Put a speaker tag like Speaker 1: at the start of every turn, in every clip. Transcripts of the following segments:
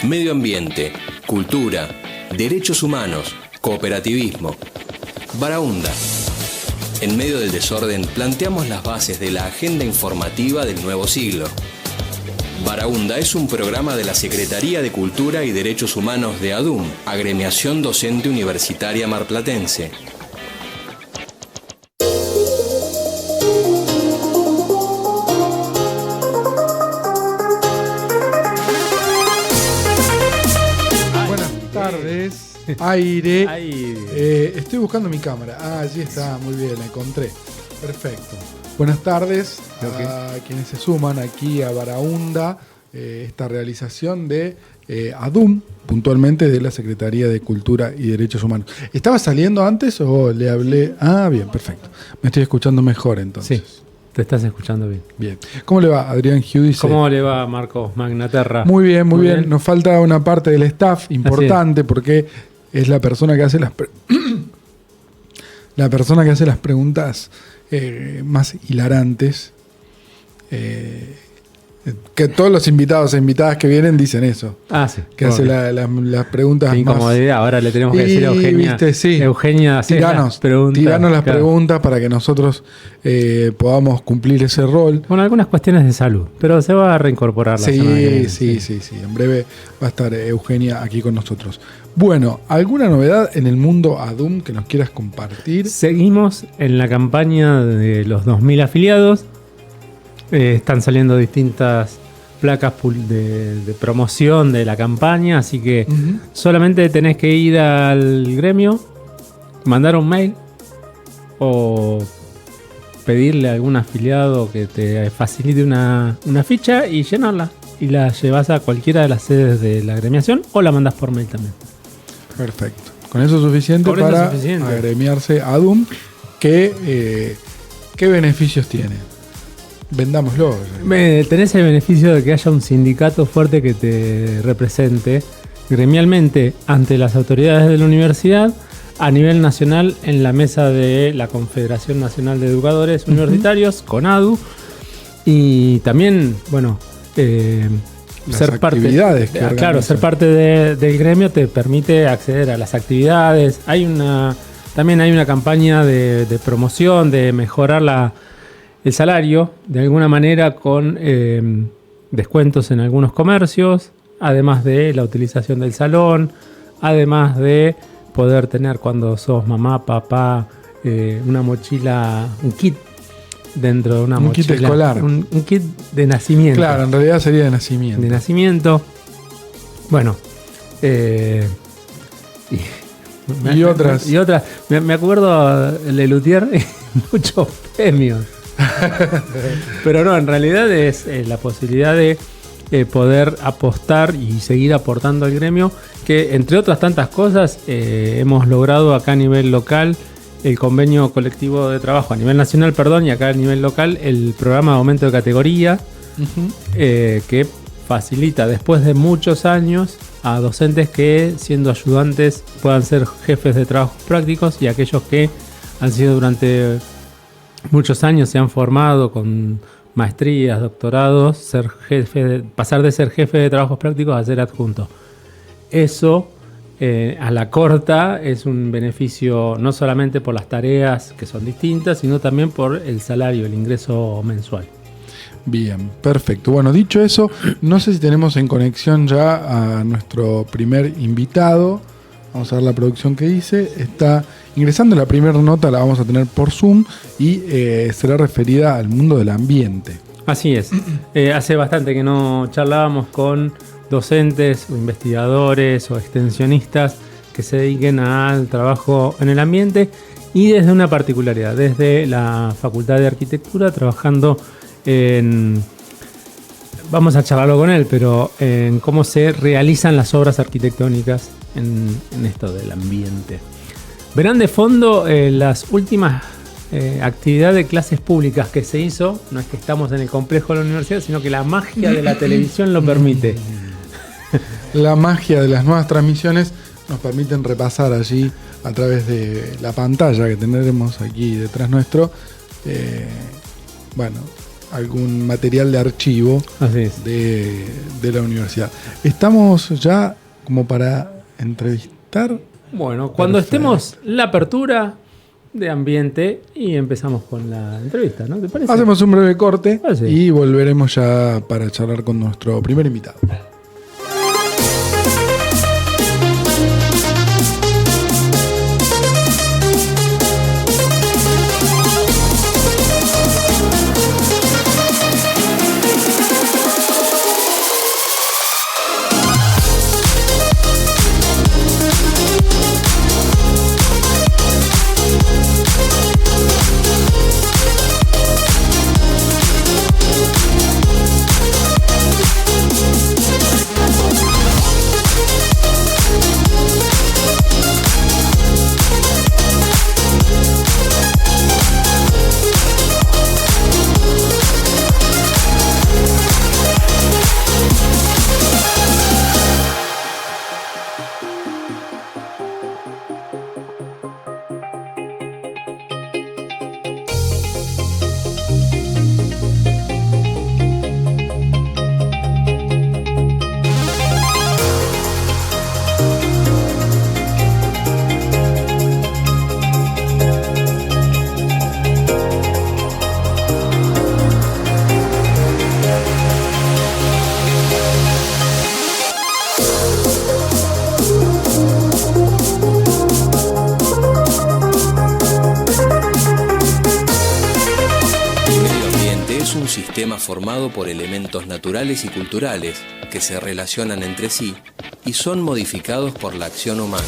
Speaker 1: medio ambiente, cultura, derechos humanos, cooperativismo. Baraunda. En medio del desorden planteamos las bases de la agenda informativa del nuevo siglo. Baraunda es un programa de la Secretaría de Cultura y Derechos Humanos de ADUM, Agremiación Docente Universitaria Marplatense.
Speaker 2: Buenas tardes, aire. Estoy buscando mi cámara. Allí está, muy bien, la encontré. Perfecto. Buenas tardes a quienes se suman aquí a Baraunda, esta realización de ADUM, puntualmente de la Secretaría de Cultura y Derechos Humanos. ¿Estaba saliendo antes o le hablé? Ah, bien, perfecto. Me estoy escuchando mejor entonces.
Speaker 3: Sí, te estás escuchando bien.
Speaker 2: Bien. ¿Cómo le va, Adrián Giudice?
Speaker 3: ¿Cómo le va, Marcos Magnaterra?
Speaker 2: Muy bien, muy bien. Nos falta una parte del staff importante porque es la persona que hace las preguntas más hilarantes, que todos los invitados e invitadas que vienen dicen eso.
Speaker 3: Ah, sí.
Speaker 2: Que hace las preguntas
Speaker 3: más... incomodidad. Ahora le tenemos que decir a Eugenia.
Speaker 2: ¿Viste? Sí.
Speaker 3: Eugenia, tiranos
Speaker 2: las preguntas para que nosotros podamos cumplir ese rol.
Speaker 3: Bueno, algunas cuestiones de salud, pero se va a reincorporar la semana que viene.
Speaker 2: Sí. En breve va a estar Eugenia aquí con nosotros. Bueno, ¿alguna novedad en el mundo ADUM que nos quieras compartir?
Speaker 3: Seguimos en la campaña de los 2.000 afiliados. Están saliendo distintas placas de promoción de la campaña, así que solamente tenés que ir al gremio, mandar un mail o pedirle a algún afiliado que te facilite una ficha y llenarla. Y la llevas a cualquiera de las sedes de la agremiación o la mandás por mail también.
Speaker 2: Perfecto. Con eso es suficiente para agremiarse a ADUM. ¿Qué beneficios tiene? Vendámoslo.
Speaker 3: Tenés el beneficio de que haya un sindicato fuerte que te represente gremialmente ante las autoridades de la universidad, a nivel nacional en la mesa de la Confederación Nacional de Educadores Universitarios, CONADU, y también, bueno, ser parte del gremio te permite acceder a las actividades. También hay una campaña de promoción, de mejorar el salario, de alguna manera con descuentos en algunos comercios, además de la utilización del salón, además de poder tener cuando sos mamá, papá, una mochila, un kit dentro de una mochila.
Speaker 2: Un kit escolar.
Speaker 3: Un kit de nacimiento.
Speaker 2: Claro, en realidad sería de nacimiento.
Speaker 3: De nacimiento. Bueno. Y otras. Me acuerdo de Luthier, muchos premios. Pero no, en realidad es la posibilidad de poder apostar y seguir aportando al gremio, que entre otras tantas cosas hemos logrado acá a nivel local el convenio colectivo de trabajo a nivel nacional, y acá a nivel local el programa de aumento de categoría, que facilita después de muchos años a docentes que siendo ayudantes puedan ser jefes de trabajos prácticos, y aquellos que han sido durante muchos años, se han formado con maestrías, doctorados, pasar de ser jefe de trabajos prácticos a ser adjunto. Eso a la corta es un beneficio no solamente por las tareas que son distintas, sino también por el salario, el ingreso mensual.
Speaker 2: Bien, perfecto. Bueno, dicho eso, no sé si tenemos en conexión ya a nuestro primer invitado. Vamos a ver la producción que hice. Está ingresando. La primera nota la vamos a tener por Zoom y será referida al mundo del ambiente.
Speaker 3: Así es. Hace bastante que no charlábamos con docentes o investigadores o extensionistas que se dediquen al trabajo en el ambiente, y desde una particularidad, desde la Facultad de Arquitectura, trabajando vamos a charlarlo con él, pero en cómo se realizan las obras arquitectónicas en esto del ambiente. Verán de fondo las últimas actividades de clases públicas que se hizo. No es que estamos en el complejo de la universidad, sino que la magia de la televisión lo permite.
Speaker 2: La magia de las nuevas transmisiones nos permiten repasar allí a través de la pantalla que tendremos aquí detrás nuestro. Bueno, algún material de archivo de la universidad. Estamos ya como para entrevistar.
Speaker 3: Bueno, cuando estemos la apertura de ambiente y empezamos con la entrevista, ¿no? ¿Te parece?
Speaker 2: Hacemos un breve corte y volveremos ya para charlar con nuestro primer invitado.
Speaker 1: Formado por elementos naturales y culturales que se relacionan entre sí y son modificados por la acción humana.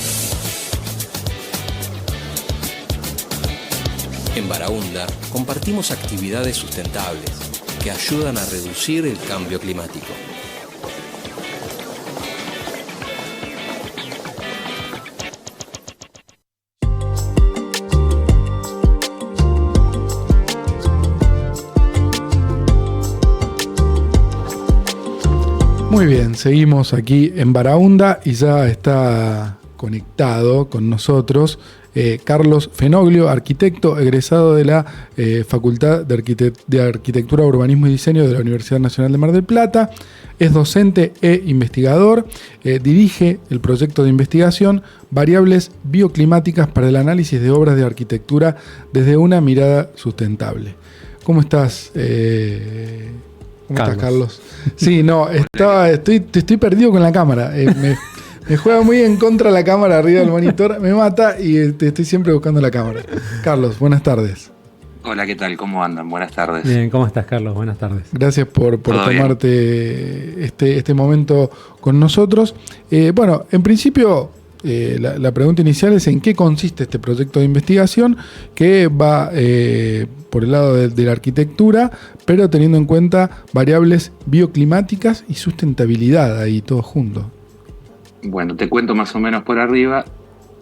Speaker 1: En Baraúnda compartimos actividades sustentables que ayudan a reducir el cambio climático.
Speaker 2: Muy bien, seguimos aquí en Baraúnda y ya está conectado con nosotros Carlos Fenoglio, arquitecto egresado de la Facultad de Arquitectura, Urbanismo y Diseño de la Universidad Nacional de Mar del Plata. Es docente e investigador, dirige el proyecto de investigación Variables bioclimáticas para el análisis de obras de arquitectura desde una mirada sustentable. ¿Cómo estás, ¿Cómo estás, Carlos? Sí, no, estoy perdido con la cámara. Me juega muy en contra la cámara arriba del monitor, me mata y estoy siempre buscando la cámara. Carlos, buenas tardes.
Speaker 4: Hola, ¿qué tal? ¿Cómo andan? Buenas tardes.
Speaker 3: Bien, ¿cómo estás, Carlos? Buenas tardes.
Speaker 2: Gracias por tomarte este momento con nosotros. Bueno, en principio, la pregunta inicial es en qué consiste este proyecto de investigación que va por el lado de la arquitectura, pero teniendo en cuenta variables bioclimáticas y sustentabilidad ahí todo junto.
Speaker 4: Bueno, te cuento más o menos por arriba.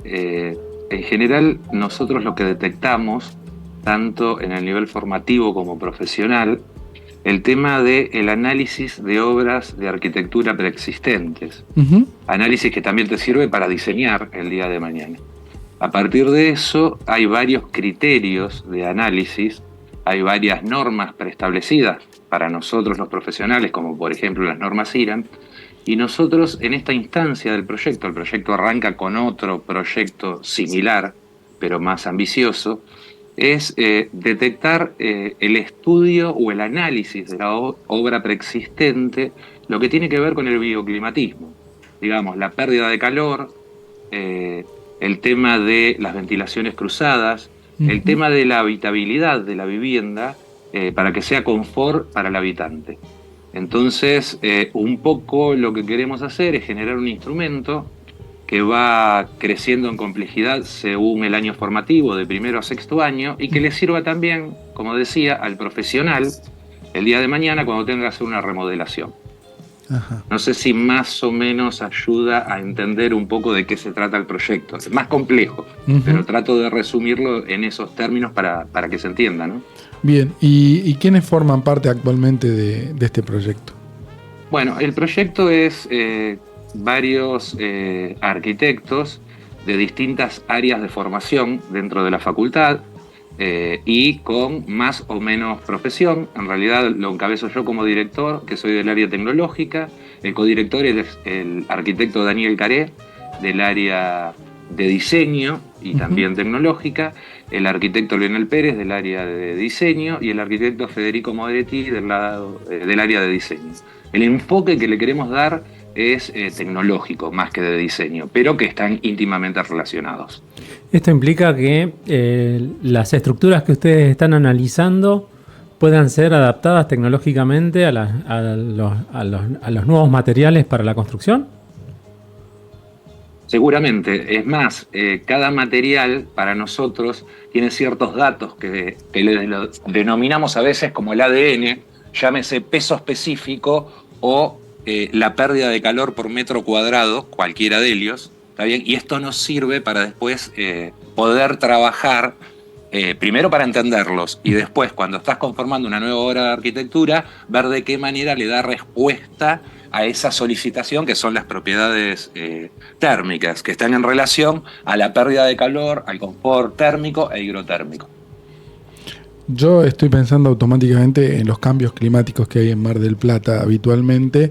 Speaker 4: En general, nosotros lo que detectamos, tanto en el nivel formativo como profesional, el tema del análisis de obras de arquitectura preexistentes. Uh-huh. Análisis que también te sirve para diseñar el día de mañana. A partir de eso hay varios criterios de análisis, hay varias normas preestablecidas para nosotros los profesionales, como por ejemplo las normas IRAM, y nosotros en esta instancia del proyecto, el proyecto arranca con otro proyecto similar, pero más ambicioso, es detectar el estudio o el análisis de la obra preexistente, lo que tiene que ver con el bioclimatismo, digamos, la pérdida de calor, el tema de las ventilaciones cruzadas, el tema de la habitabilidad de la vivienda para que sea confort para el habitante. Entonces, un poco lo que queremos hacer es generar un instrumento que va creciendo en complejidad según el año formativo, de primero a sexto año, y que le sirva también, como decía, al profesional el día de mañana cuando tenga que hacer una remodelación. Ajá. No sé si más o menos ayuda a entender un poco de qué se trata el proyecto. Es más complejo, pero trato de resumirlo en esos términos para que se entienda, ¿no?
Speaker 2: Bien, ¿y quiénes forman parte actualmente de este proyecto?
Speaker 4: Bueno, el proyecto es varios arquitectos de distintas áreas de formación dentro de la facultad. y con más o menos profesión. En realidad lo encabezo yo como director, que soy del área tecnológica. El codirector es el arquitecto Daniel Caré, del área de diseño y también tecnológica, el arquitecto Leonel Pérez, del área de diseño, y el arquitecto Federico Moderetti, del área de diseño. El enfoque que le queremos dar es tecnológico más que de diseño, pero que están íntimamente relacionados.
Speaker 3: Esto implica que las estructuras que ustedes están analizando puedan ser adaptadas tecnológicamente a los nuevos materiales para la construcción.
Speaker 4: Seguramente. Es más, cada material para nosotros tiene ciertos datos que le denominamos a veces como el ADN, llámese peso específico o la pérdida de calor por metro cuadrado, cualquiera de ellos, ¿está bien? Y esto nos sirve para después poder trabajar, primero para entenderlos, y después, cuando estás conformando una nueva obra de arquitectura, ver de qué manera le da respuesta a esa solicitación, que son las propiedades térmicas, que están en relación a la pérdida de calor, al confort térmico e hidrotérmico.
Speaker 2: Yo estoy pensando automáticamente en los cambios climáticos que hay en Mar del Plata habitualmente,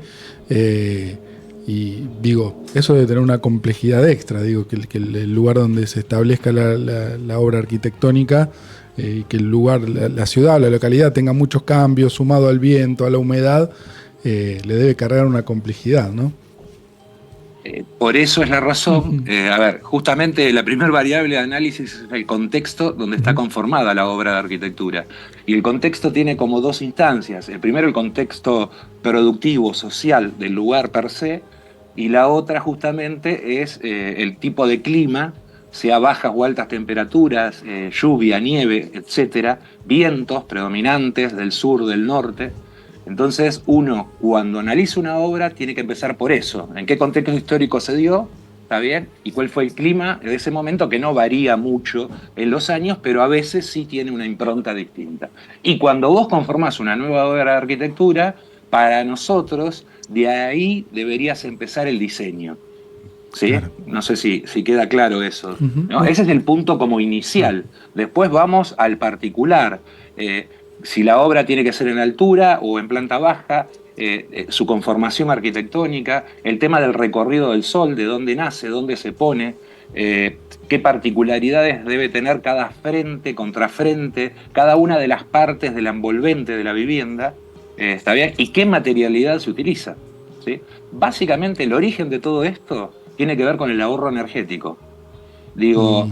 Speaker 2: y digo, eso debe tener una complejidad extra, digo, que el lugar donde se establezca la obra arquitectónica, que el lugar, la ciudad, la localidad tenga muchos cambios, sumado al viento, a la humedad, le debe cargar una complejidad, ¿no?
Speaker 4: Por eso es la razón, justamente la primera variable de análisis es el contexto donde está conformada la obra de arquitectura. Y el contexto tiene como dos instancias. El primero, el contexto productivo, social del lugar per se, y la otra justamente es el tipo de clima, sea bajas o altas temperaturas, lluvia, nieve, etcétera, vientos predominantes del sur, del norte. Entonces uno, cuando analiza una obra, tiene que empezar por eso. ¿En qué contexto histórico se dio? ¿Está bien? ¿Y cuál fue el clima de ese momento? Que no varía mucho en los años, pero a veces sí tiene una impronta distinta. Y cuando vos conformás una nueva obra de arquitectura, para nosotros, de ahí deberías empezar el diseño. ¿Sí? Claro. No sé si queda claro eso. ¿No? Ese es el punto como inicial. Después vamos al particular. Si la obra tiene que ser en altura o en planta baja, su conformación arquitectónica, el tema del recorrido del sol, de dónde nace, dónde se pone, qué particularidades debe tener cada frente, contrafrente, cada una de las partes de la envolvente de la vivienda, ¿está bien? Y qué materialidad se utiliza, ¿sí? Básicamente el origen de todo esto tiene que ver con el ahorro energético. Digo,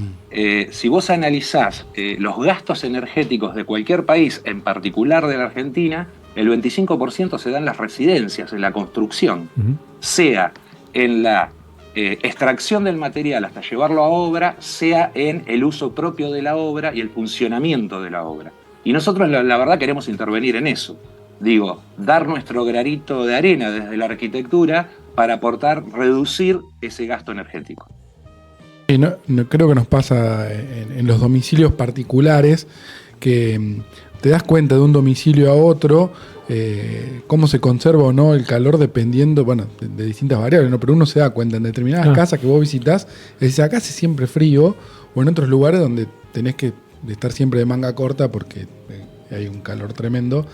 Speaker 4: si vos analizás los gastos energéticos de cualquier país, en particular de la Argentina, el 25% se da en las residencias, en la construcción, sea en la extracción del material hasta llevarlo a obra, sea en el uso propio de la obra y el funcionamiento de la obra. Y nosotros la verdad queremos intervenir en eso. Digo, dar nuestro granito de arena desde la arquitectura para aportar, reducir ese gasto energético.
Speaker 2: No creo que nos pasa en los domicilios particulares, que te das cuenta de un domicilio a otro, cómo se conserva o no el calor dependiendo, bueno, de distintas variables, ¿no? Pero uno se da cuenta en determinadas casas que vos visitás, decís, acá hace siempre frío, o en otros lugares donde tenés que estar siempre de manga corta porque hay un calor tremendo.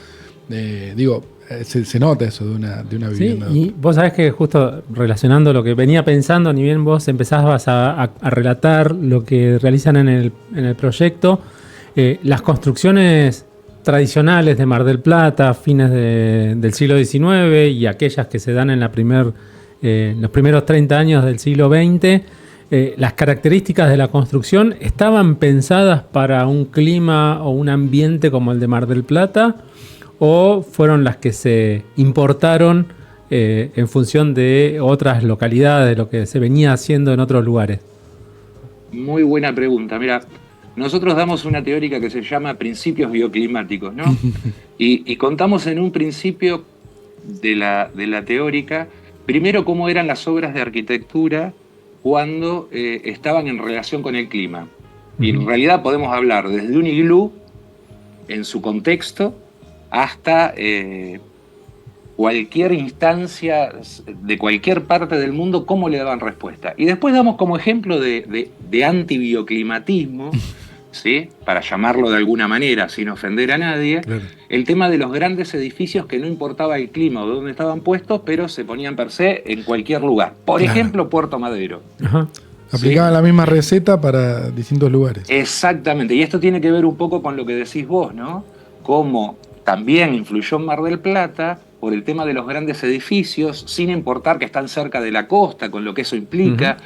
Speaker 2: Se nota eso de una vivienda.
Speaker 3: Sí, y vos sabés que justo relacionando lo que venía pensando, ni bien vos empezabas a relatar lo que realizan en el proyecto, las construcciones tradicionales de Mar del Plata, fines del siglo XIX, y aquellas que se dan en los primeros 30 años del siglo XX, las características de la construcción estaban pensadas para un clima o un ambiente como el de Mar del Plata, o fueron las que se importaron en función de otras localidades, de lo que se venía haciendo en otros lugares.
Speaker 4: Muy buena pregunta. Mira, nosotros damos una teórica que se llama principios bioclimáticos, ¿no? y contamos en un principio de la teórica, primero cómo eran las obras de arquitectura cuando estaban en relación con el clima. Y en realidad podemos hablar desde un iglú, en su contexto, hasta cualquier instancia de cualquier parte del mundo, cómo le daban respuesta. Y después damos como ejemplo de antibioclimatismo, ¿sí? Para llamarlo de alguna manera, sin ofender a nadie, claro. El tema de los grandes edificios que no importaba el clima o dónde estaban puestos, pero se ponían per se en cualquier lugar. Por ejemplo, Puerto Madero.
Speaker 2: Ajá. Aplicaban la misma receta para distintos lugares.
Speaker 4: Exactamente, y esto tiene que ver un poco con lo que decís vos, ¿no? Cómo también influyó en Mar del Plata por el tema de los grandes edificios, sin importar que están cerca de la costa, con lo que eso implica,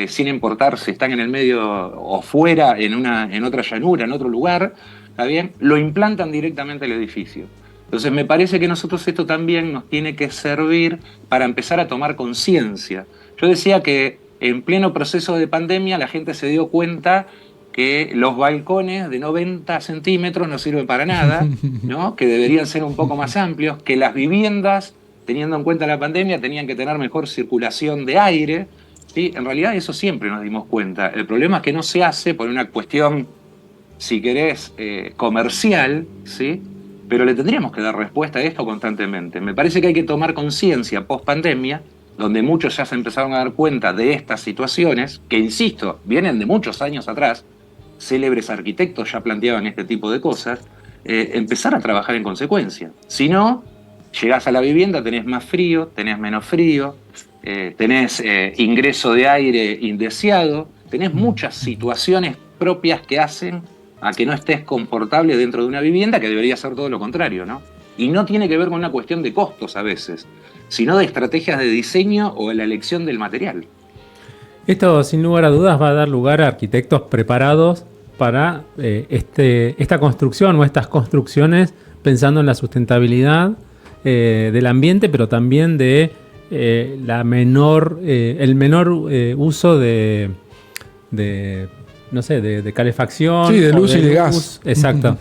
Speaker 4: sin importar si están en el medio o fuera, en otra llanura, en otro lugar, ¿está bien? Lo implantan directamente al edificio. Entonces me parece que nosotros esto también nos tiene que servir para empezar a tomar conciencia. Yo decía que en pleno proceso de pandemia la gente se dio cuenta que los balcones de 90 centímetros no sirven para nada, ¿no? Que deberían ser un poco más amplios, que las viviendas, teniendo en cuenta la pandemia, tenían que tener mejor circulación de aire, ¿sí? En realidad eso siempre nos dimos cuenta. El problema es que no se hace por una cuestión, si querés, comercial, ¿sí? Pero le tendríamos que dar respuesta a esto constantemente. Me parece que hay que tomar conciencia post-pandemia, donde muchos ya se empezaron a dar cuenta de estas situaciones, que, insisto, vienen de muchos años atrás, célebres arquitectos ya planteaban este tipo de cosas, empezar a trabajar en consecuencia. Si no, llegás a la vivienda, tenés más frío, tenés menos frío, tenés ingreso de aire indeseado, tenés muchas situaciones propias que hacen a que no estés confortable dentro de una vivienda, que debería ser todo lo contrario, ¿no? Y no tiene que ver con una cuestión de costos a veces, sino de estrategias de diseño o de la elección del material.
Speaker 3: Esto, sin lugar a dudas, va a dar lugar a arquitectos preparados para esta construcción o estas construcciones, pensando en la sustentabilidad del ambiente, pero también de el menor uso de calefacción.
Speaker 2: Sí, de luz y de gas.
Speaker 3: Exacto.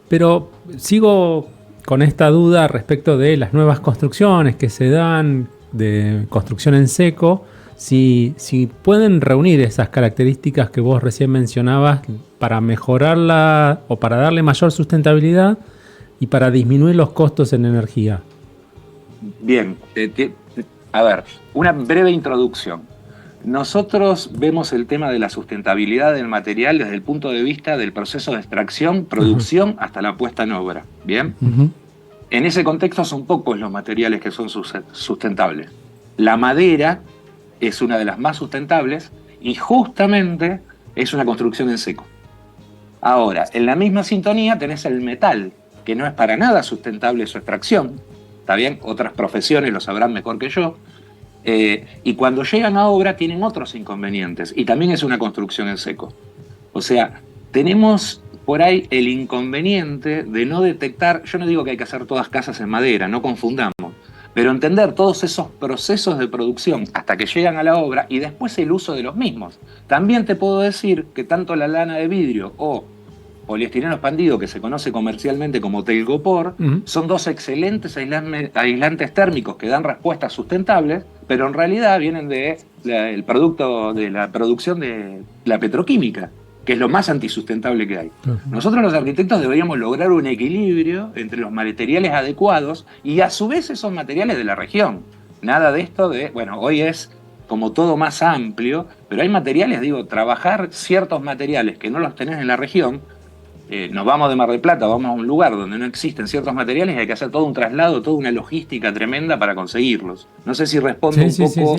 Speaker 3: Pero sigo con esta duda respecto de las nuevas construcciones que se dan, de construcción en seco, si pueden reunir esas características que vos recién mencionabas para mejorarla o para darle mayor sustentabilidad y para disminuir los costos en energía.
Speaker 4: Bien, a ver, una breve introducción. Nosotros vemos el tema de la sustentabilidad del material desde el punto de vista del proceso de extracción, producción, hasta la puesta en obra. ¿Bien? En ese contexto son pocos los materiales que son sustentables. La madera es una de las más sustentables y justamente es una construcción en seco. Ahora, en la misma sintonía tenés el metal, que no es para nada sustentable su extracción. ¿Está bien? Otras profesiones lo sabrán mejor que yo. Y cuando llegan a obra tienen otros inconvenientes y también es una construcción en seco. O sea, tenemos por ahí el inconveniente de no detectar, yo no digo que hay que hacer todas casas en madera, no confundamos, pero entender todos esos procesos de producción hasta que llegan a la obra y después el uso de los mismos. También te puedo decir que tanto la lana de vidrio o poliestireno expandido, que se conoce comercialmente como telgopor, son dos excelentes aislantes térmicos que dan respuestas sustentables, pero en realidad vienen del producto de la producción de la petroquímica, que es lo más antisustentable que hay. Nosotros los arquitectos deberíamos lograr un equilibrio entre los materiales adecuados y a su vez esos materiales de la región. Nada de esto de, bueno, hoy es como todo más amplio, pero hay materiales, trabajar ciertos materiales que no los tenés en la región. Nos vamos de Mar del Plata, vamos a un lugar donde no existen ciertos materiales y hay que hacer todo un traslado, toda una logística tremenda para conseguirlos. No sé si respondo un poco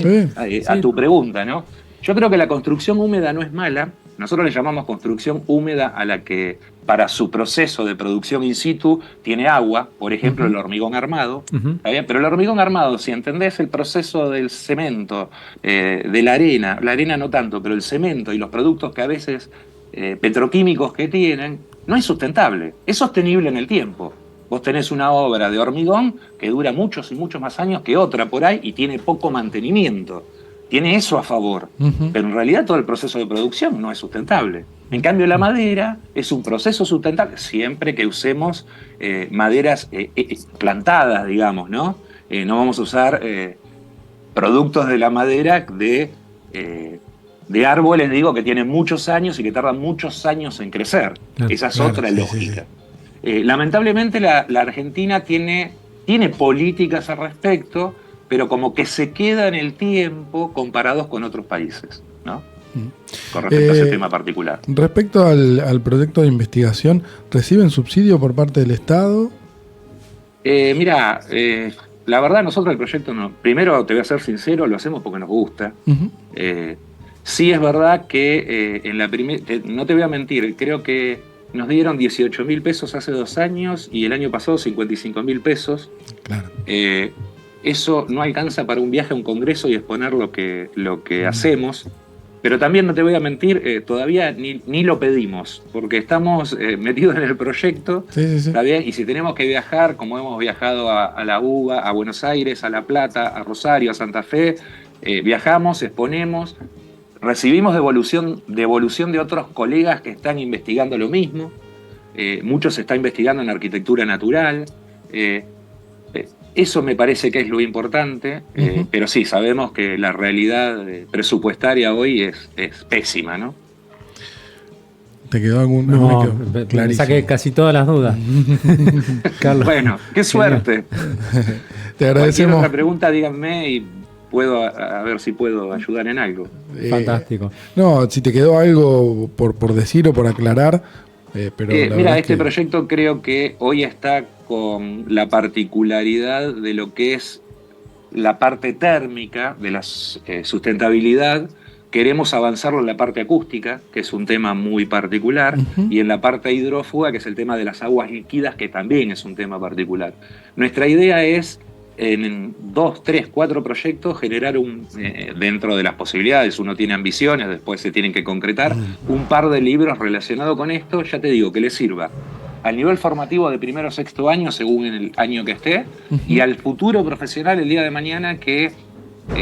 Speaker 4: a tu pregunta, ¿no? Yo creo que la construcción húmeda no es mala. Nosotros le llamamos construcción húmeda a la que, para su proceso de producción in situ, tiene agua, por ejemplo, el hormigón armado. ¿Está bien? Pero el hormigón armado, si entendés el proceso del cemento, de la arena no tanto, pero el cemento y los productos que a veces petroquímicos que tienen, no es sustentable, es sostenible en el tiempo. Vos tenés una obra de hormigón que dura muchos y muchos más años que otra por ahí y tiene poco mantenimiento. Tiene eso a favor, pero en realidad todo el proceso de producción no es sustentable. En cambio la madera es un proceso sustentable siempre que usemos maderas plantadas, digamos, ¿no? No vamos a usar productos de la madera de árboles, que tienen muchos años y que tardan muchos años en crecer. Esa es otra lógica. Lamentablemente la Argentina tiene políticas al respecto, pero como que se queda en el tiempo comparados con otros países, ¿no? con respecto a ese tema particular.
Speaker 2: Respecto al proyecto de investigación, ¿reciben subsidio por parte del Estado?
Speaker 4: Mira, la verdad nosotros el proyecto no. Primero, te voy a ser sincero, lo hacemos porque nos gusta. Sí es verdad que en la primera, no te voy a mentir, creo que nos dieron 18.000 pesos hace 2 años y el año pasado 55.000 pesos.
Speaker 2: Claro.
Speaker 4: Eso no alcanza para un viaje a un congreso y exponer lo que hacemos. Pero también no te voy a mentir, todavía ni lo pedimos, porque estamos metidos en el proyecto,
Speaker 2: sí.
Speaker 4: ¿Está bien? Y si tenemos que viajar, como hemos viajado a la UBA, a Buenos Aires, a La Plata, a Rosario, a Santa Fe, viajamos, exponemos, recibimos devolución de otros colegas que están investigando lo mismo, muchos se están investigando en arquitectura natural, eso me parece que es lo importante, pero sí, sabemos que la realidad presupuestaria hoy es pésima, ¿no?
Speaker 2: ¿Te quedó alguna?
Speaker 3: No, me saqué casi todas las dudas.
Speaker 4: Carlos. Bueno, qué suerte.
Speaker 2: Te agradecemos.
Speaker 4: Cualquier otra pregunta, díganme y a ver si puedo ayudar en algo.
Speaker 3: Fantástico.
Speaker 2: No, si te quedó algo por decir o por aclarar, pero
Speaker 4: mira, este proyecto creo que hoy está con la particularidad de lo que es la parte térmica de la sustentabilidad. Queremos avanzarlo en la parte acústica, que es un tema muy particular, y en la parte hidrófuga, que es el tema de las aguas líquidas, que también es un tema particular. Nuestra idea es, en 2, 3, 4 proyectos, generar dentro de las posibilidades, uno tiene ambiciones, después se tienen que concretar, un par de libros relacionados con esto, ya te digo, que les sirva al nivel formativo de primero o sexto año, según el año que esté, y al futuro profesional el día de mañana que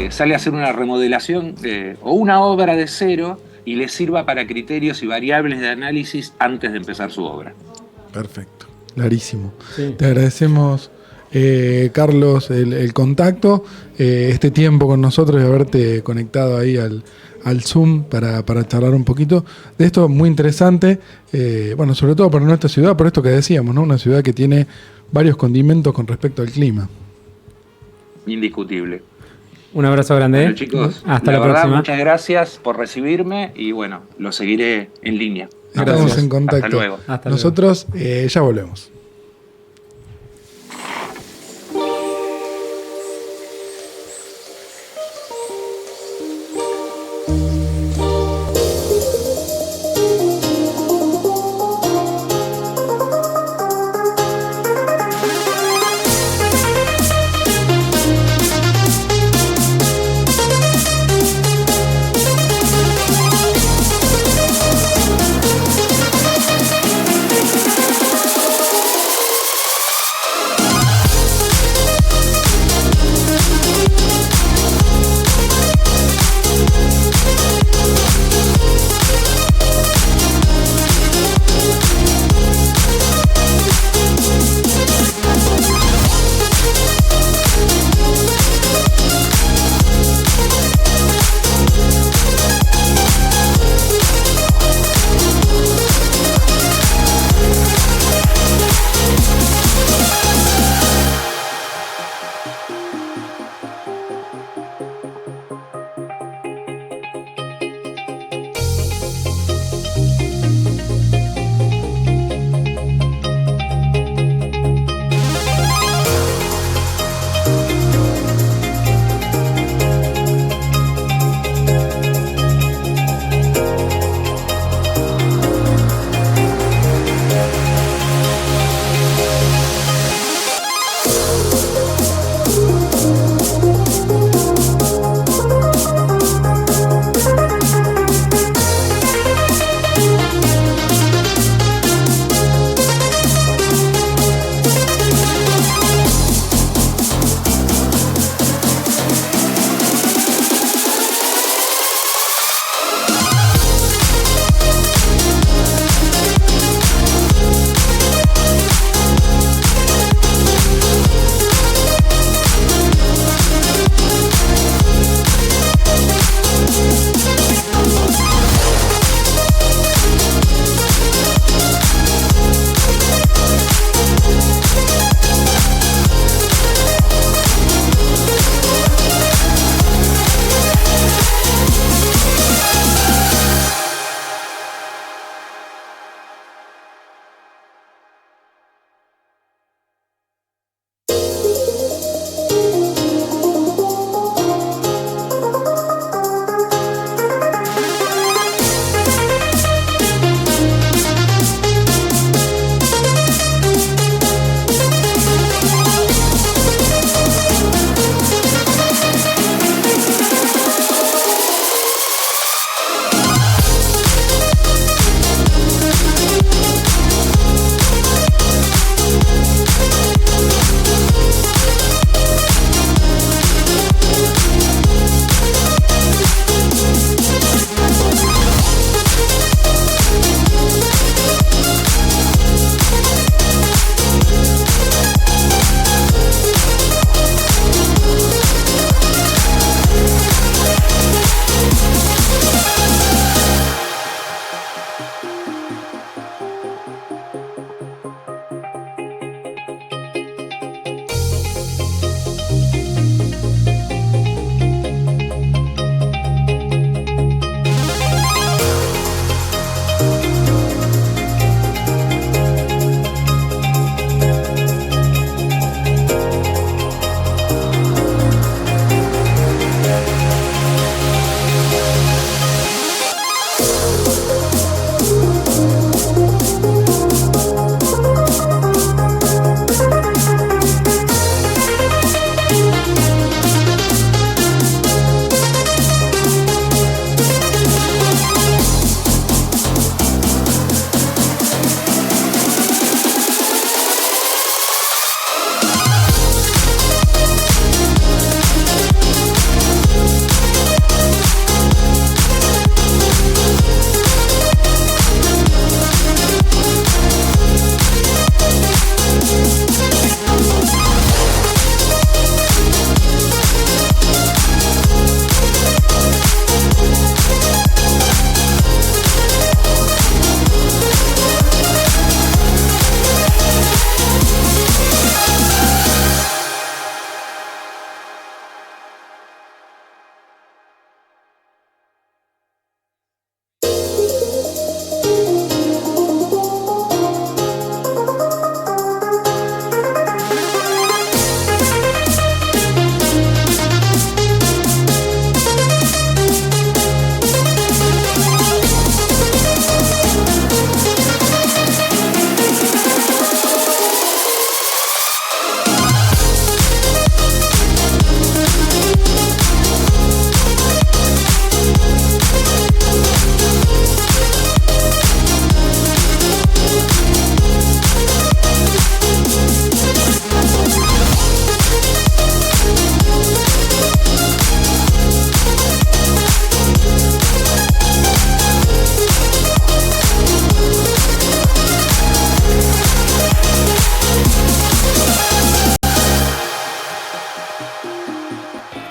Speaker 4: sale a hacer una remodelación o una obra de cero y le sirva para criterios y variables de análisis antes de empezar su obra.
Speaker 2: Perfecto, clarísimo.
Speaker 3: Sí.
Speaker 2: Te agradecemos, Carlos, el contacto, este tiempo con nosotros y haberte conectado ahí al Zoom para charlar un poquito de esto muy interesante, bueno, sobre todo para nuestra ciudad, por esto que decíamos, ¿no? Una ciudad que tiene varios condimentos con respecto al clima.
Speaker 4: Indiscutible.
Speaker 3: Un abrazo grande.
Speaker 4: Bueno, chicos,
Speaker 3: hasta la
Speaker 4: verdad,
Speaker 3: próxima.
Speaker 4: muchas gracias por recibirme y bueno, lo seguiré en línea.
Speaker 2: Estamos en contacto.
Speaker 4: Hasta luego.
Speaker 2: Nosotros ya volvemos.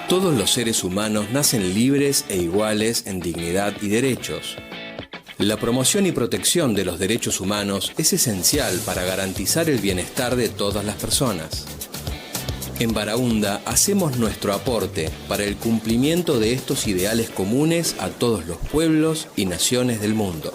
Speaker 1: Todos los seres humanos nacen libres e iguales en dignidad y derechos. La promoción y protección de los derechos humanos es esencial para garantizar el bienestar de todas las personas. En Baraúnda hacemos nuestro aporte para el cumplimiento de estos ideales comunes a todos los pueblos y naciones del mundo.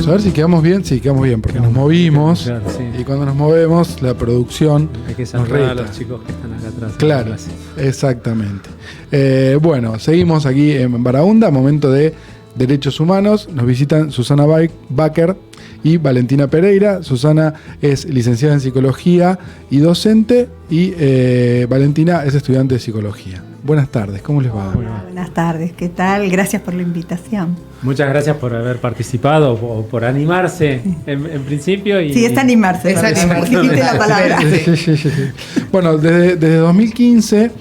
Speaker 2: A ver si quedamos bien. Sí, quedamos bien, porque nos movimos. Claro, sí. Y cuando nos movemos, la producción
Speaker 3: hay que saludar a los chicos que están acá atrás.
Speaker 2: Claro, exactamente. Bueno, seguimos aquí en Baraúnda, momento de Derechos Humanos. Nos visitan Susana Baker y Valentina Pereira. Susana es licenciada en Psicología y docente, y Valentina es estudiante de Psicología. Buenas tardes, ¿cómo les va?
Speaker 5: Buenas tardes, ¿qué tal? Gracias por la invitación.
Speaker 3: Muchas gracias por haber participado o por animarse en principio.
Speaker 5: Sí, es animarse. Es animarse. La palabra.
Speaker 2: Sí. Bueno, desde 2015,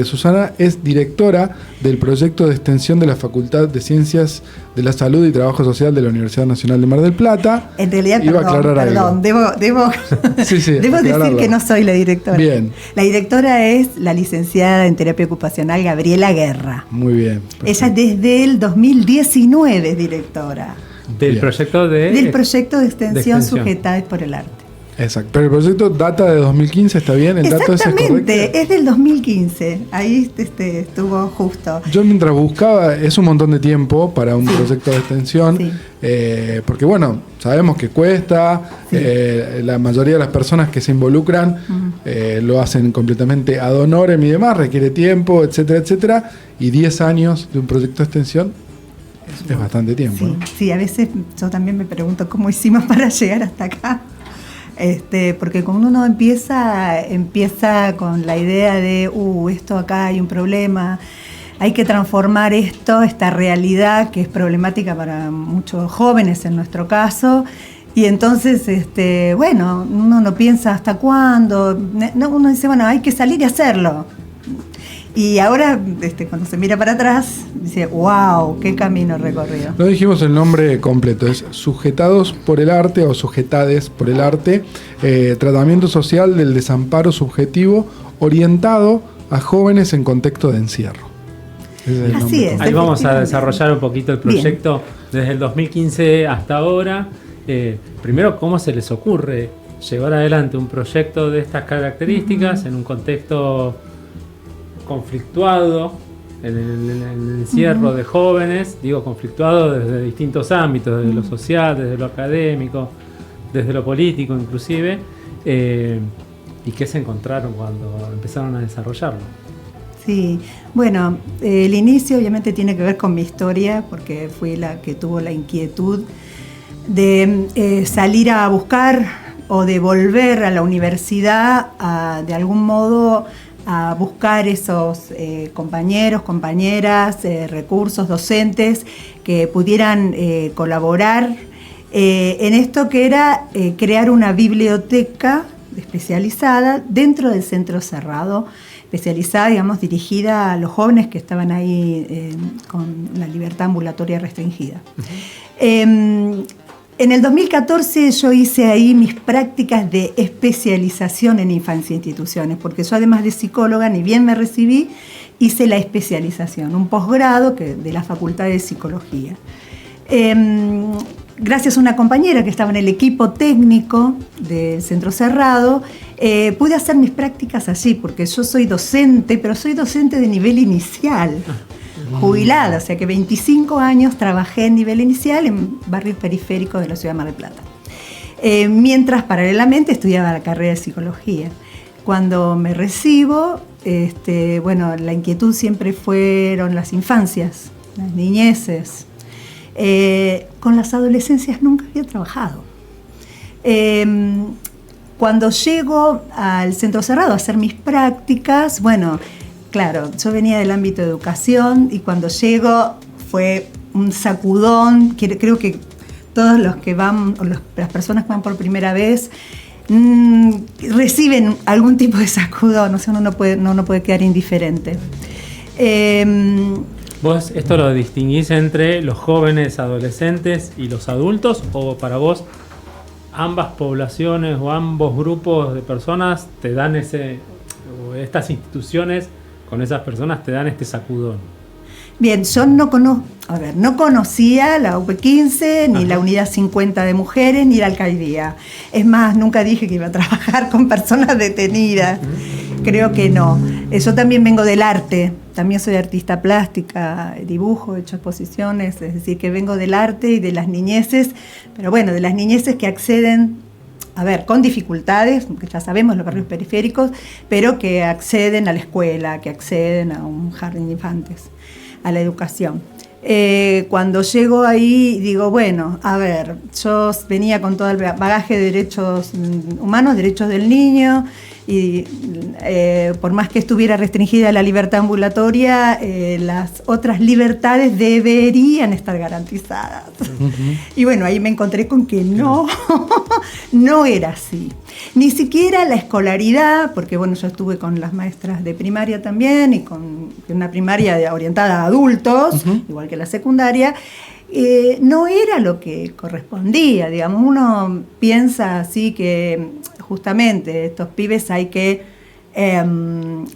Speaker 2: Susana es directora del proyecto de extensión de la Facultad de Ciencias de la Salud y Trabajo Social de la Universidad Nacional de Mar del Plata.
Speaker 5: En realidad, debo decir que no soy la directora.
Speaker 2: Bien.
Speaker 5: La directora es la licenciada en terapia ocupacional Gabriela Guerra.
Speaker 2: Muy bien. Perfecto.
Speaker 5: Ella desde el 2019 es directora.
Speaker 3: Del proyecto de
Speaker 5: extensión Sujetadas por el Arte.
Speaker 2: Exacto. Pero el proyecto data de 2015, ¿está bien? ¿El dato ese es correcto?
Speaker 5: Exactamente, es del 2015. Ahí estuvo justo.
Speaker 2: Yo mientras buscaba, es un montón de tiempo para un proyecto de extensión, porque bueno, sabemos que cuesta, la mayoría de las personas que se involucran lo hacen completamente ad honorem y demás, requiere tiempo, etcétera, etcétera, y 10 años de un proyecto de extensión es bastante tiempo.
Speaker 5: Sí,
Speaker 2: ¿no?
Speaker 5: Sí, a veces yo también me pregunto cómo hicimos para llegar hasta acá. Porque cuando uno empieza con la idea de esto acá hay un problema, hay que transformar esta realidad que es problemática para muchos jóvenes en nuestro caso, y entonces uno no piensa hasta cuándo, uno dice hay que salir y hacerlo. Y ahora, cuando se mira para atrás, dice, wow, qué camino recorrido.
Speaker 2: No dijimos el nombre completo, es Sujetados por el Arte o Sujetades por el Arte, tratamiento social del desamparo subjetivo orientado a jóvenes en contexto de encierro.
Speaker 5: Así es.
Speaker 3: Ahí vamos a desarrollar un poquito el proyecto. Bien. Desde el 2015 hasta ahora. Primero, ¿cómo se les ocurre llevar adelante un proyecto de estas características en un contexto conflictuado, en el encierro de jóvenes? Digo conflictuado desde distintos ámbitos, desde lo social, desde lo académico, desde lo político inclusive, y qué se encontraron cuando empezaron a desarrollarlo.
Speaker 5: Sí, bueno, el inicio obviamente tiene que ver con mi historia, porque fui la que tuvo la inquietud de salir a buscar o de volver a la universidad de algún modo a buscar esos compañeros, compañeras, recursos docentes que pudieran colaborar en esto que era crear una biblioteca especializada dentro del centro cerrado, especializada, digamos, dirigida a los jóvenes que estaban ahí con la libertad ambulatoria restringida. En el 2014 yo hice ahí mis prácticas de especialización en infancia e instituciones, porque yo además de psicóloga, ni bien me recibí, hice la especialización, un posgrado de la Facultad de Psicología. Gracias a una compañera que estaba en el equipo técnico del Centro Cerrado, pude hacer mis prácticas allí, porque yo soy docente, pero soy docente de nivel inicial. Jubilada, o sea que 25 años trabajé en nivel inicial en barrios periféricos de la ciudad de Mar del Plata. Mientras paralelamente estudiaba la carrera de psicología. Cuando me recibo, la inquietud siempre fueron las infancias, las niñeces. Con las adolescencias nunca había trabajado. Cuando llego al Centro Cerrado a hacer mis prácticas, claro, yo venía del ámbito de educación y cuando llego fue un sacudón. Creo que todos los que van, o las personas que van por primera vez, reciben algún tipo de sacudón, o sea, uno no puede quedar indiferente.
Speaker 3: ¿Vos esto lo distinguís entre los jóvenes, adolescentes y los adultos? ¿O para vos ambas poblaciones o ambos grupos de personas te dan o estas instituciones con esas personas te dan este sacudón?
Speaker 5: Bien, yo no conocía la UP15, ni la Unidad 50 de Mujeres, ni la Alcaldía. Es más, nunca dije que iba a trabajar con personas detenidas. Creo que no. Yo también vengo del arte, también soy artista plástica, dibujo, he hecho exposiciones, es decir, que vengo del arte y de las niñeces, pero bueno, de las niñeces que acceden, con dificultades, que ya sabemos, los barrios periféricos, pero que acceden a la escuela, que acceden a un jardín de infantes, a la educación. Cuando llego ahí digo, bueno, yo venía con todo el bagaje de derechos humanos, derechos del niño, y por más que estuviera restringida la libertad ambulatoria, las otras libertades deberían estar garantizadas. Uh-huh. Y bueno, ahí me encontré con que no era así. Ni siquiera la escolaridad, porque bueno, yo estuve con las maestras de primaria también y con una primaria orientada a adultos, uh-huh, igual que la secundaria, no era lo que correspondía, digamos. Uno piensa así que justamente estos pibes hay que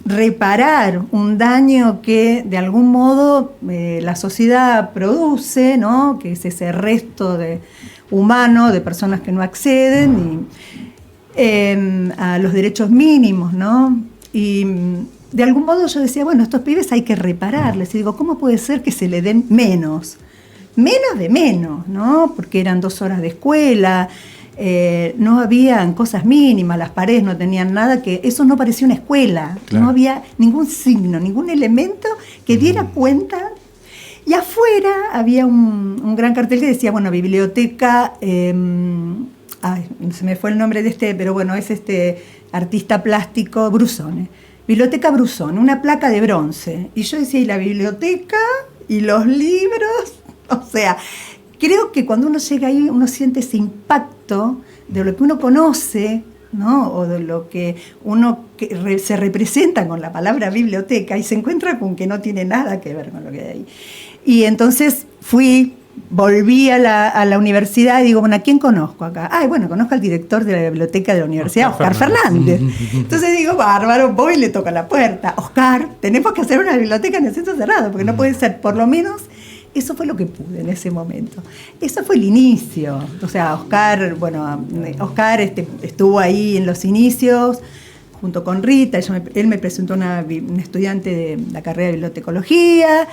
Speaker 5: reparar un daño que de algún modo la sociedad produce, ¿no? Que es ese resto de humano, de personas que no acceden a los derechos mínimos, ¿no? Y de algún modo yo decía, bueno, estos pibes hay que repararles. Y digo, ¿cómo puede ser que se le den menos? Menos de menos, ¿no? Porque eran 2 horas de escuela, no habían cosas mínimas, las paredes no tenían nada, que eso no parecía una escuela, claro. No había ningún signo, ningún elemento que diera cuenta. Y afuera había un gran cartel que decía, bueno, biblioteca, se me fue el nombre de pero bueno, es artista plástico, Brusone. Biblioteca Brusone, una placa de bronce. Y yo decía, ¿y la biblioteca? ¿Y los libros? O sea, creo que cuando uno llega ahí, uno siente ese impacto de lo que uno conoce, ¿no? O de lo que se representa con la palabra biblioteca y se encuentra con que no tiene nada que ver con lo que hay ahí. Y entonces volví a la universidad y digo, bueno, ¿a quién conozco acá? Bueno, conozco al director de la biblioteca de la universidad, Oscar Fernández. Entonces digo, bárbaro, voy y le toco la puerta. Oscar, tenemos que hacer una biblioteca en el centro cerrado, porque no puede ser, por lo menos. Eso fue lo que pude en ese momento. Eso fue el inicio. O sea, Oscar estuvo ahí en los inicios, junto con Rita. Él me presentó una estudiante de la carrera de bibliotecología.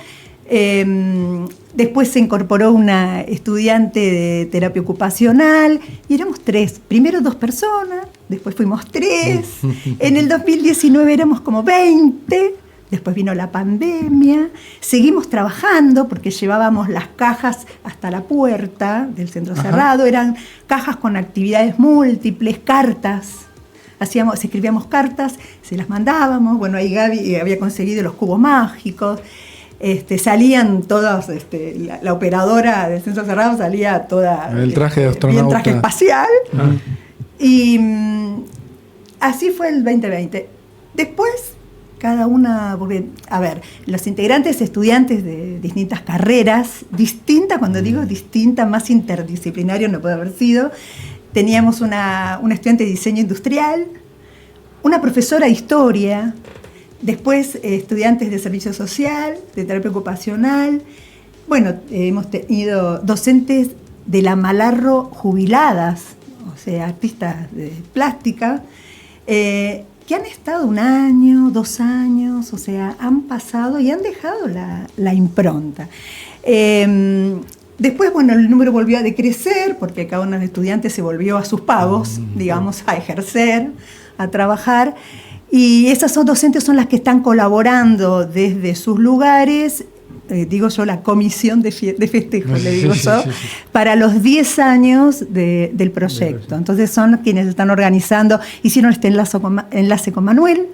Speaker 5: Después se incorporó una estudiante de terapia ocupacional. Y éramos 3. Primero 2 personas, después fuimos 3. En el 2019 éramos como 20. Después vino la pandemia, seguimos trabajando porque llevábamos las cajas hasta la puerta del centro cerrado, eran cajas con actividades múltiples, cartas, escribíamos cartas, se las mandábamos, bueno, ahí Gaby había conseguido los cubos mágicos, salían todas, la operadora del centro cerrado salía toda...
Speaker 2: El traje de astronauta.
Speaker 5: Bien traje espacial, y así fue el 2020. Después... cada una, porque, los integrantes, estudiantes de distintas carreras, distinta, cuando digo distinta, más interdisciplinario no puede haber sido, teníamos una estudiante de diseño industrial, una profesora de historia, después estudiantes de servicio social, de terapia ocupacional, bueno, hemos tenido docentes de la Malarro jubiladas, o sea, artistas de plástica, que han estado 1 año, 2 años, o sea, han pasado y han dejado la impronta. Después, bueno, el número volvió a decrecer porque cada uno de los estudiantes se volvió a sus pagos, digamos, a ejercer, a trabajar. Y esas docentes son las que están colaborando desde sus lugares, digo yo, la comisión de festejo, le digo yo, para los 10 años del proyecto. Entonces son quienes están organizando, hicieron este enlace con Manuel,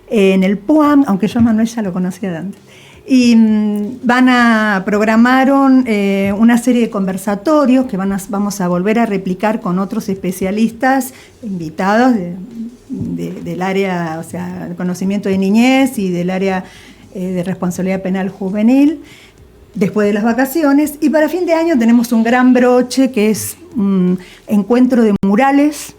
Speaker 5: en el PUAM, aunque yo a Manuel ya lo conocía de antes, Y programaron una serie de conversatorios que vamos a volver a replicar con otros especialistas invitados del área, o sea, el conocimiento de niñez y del área de responsabilidad penal juvenil, después de las vacaciones. Y para fin de año tenemos un gran broche que es un encuentro de murales,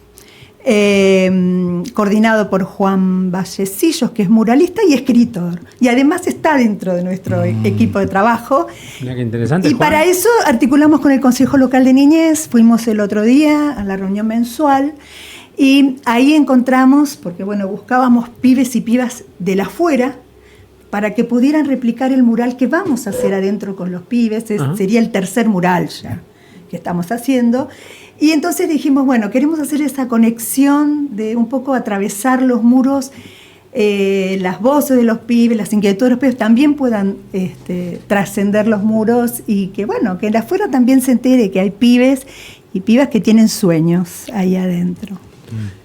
Speaker 5: coordinado por Juan Vallecillos, que es muralista y escritor, y además está dentro de nuestro equipo de trabajo.
Speaker 3: Mira qué interesante,
Speaker 5: y
Speaker 3: Juan.
Speaker 5: Para eso articulamos con el Consejo Local de Niñez, fuimos el otro día a la reunión mensual, y ahí encontramos, porque bueno, buscábamos pibes y pibas de la afuera para que pudieran replicar el mural que vamos a hacer adentro con los pibes. Sería el tercer mural ya que estamos haciendo. Y entonces dijimos, bueno, queremos hacer esa conexión de un poco atravesar los muros, las voces de los pibes, las inquietudes de los pibes también puedan trascender los muros y que, bueno, que el afuera también se entere que hay pibes y pibas que tienen sueños ahí adentro.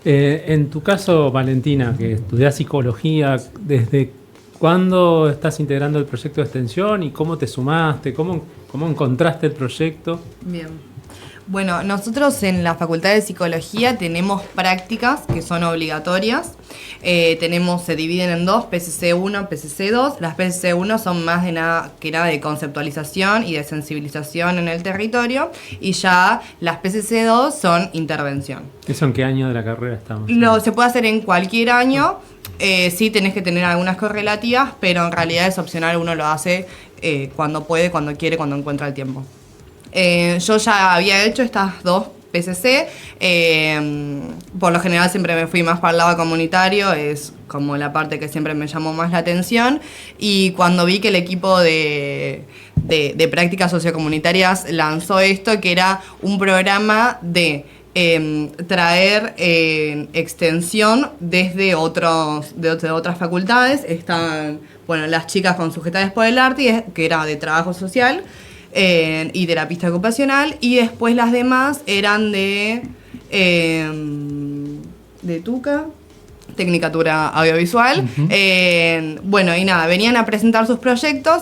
Speaker 3: En tu caso, Valentina, que estudias psicología, ¿desde cuándo estás integrando el proyecto de extensión y cómo te sumaste? ¿Cómo encontraste el proyecto?
Speaker 6: Bien. Bueno, nosotros en la Facultad de Psicología tenemos prácticas que son obligatorias. Se dividen en dos, PCC1, PCC2. Las PCC1 son más de nada de conceptualización y de sensibilización en el territorio, y ya las PCC2 son intervención.
Speaker 3: ¿Eso en qué año de la carrera estamos?
Speaker 6: Se puede hacer en cualquier año. Sí tenés que tener algunas correlativas, pero en realidad es opcional, uno lo hace cuando puede, cuando quiere, cuando encuentra el tiempo. Yo ya había hecho estas dos PCC, por lo general siempre me fui más para el lado comunitario, es como la parte que siempre me llamó más la atención, y cuando vi que el equipo de prácticas sociocomunitarias lanzó esto, que era un programa de traer extensión desde otras facultades. Están, bueno, las chicas con Sujetades por el Arte, que era de trabajo social, y terapista ocupacional, y después las demás eran de TUCA, Tecnicatura Audiovisual. Bueno, y nada, venían a presentar sus proyectos.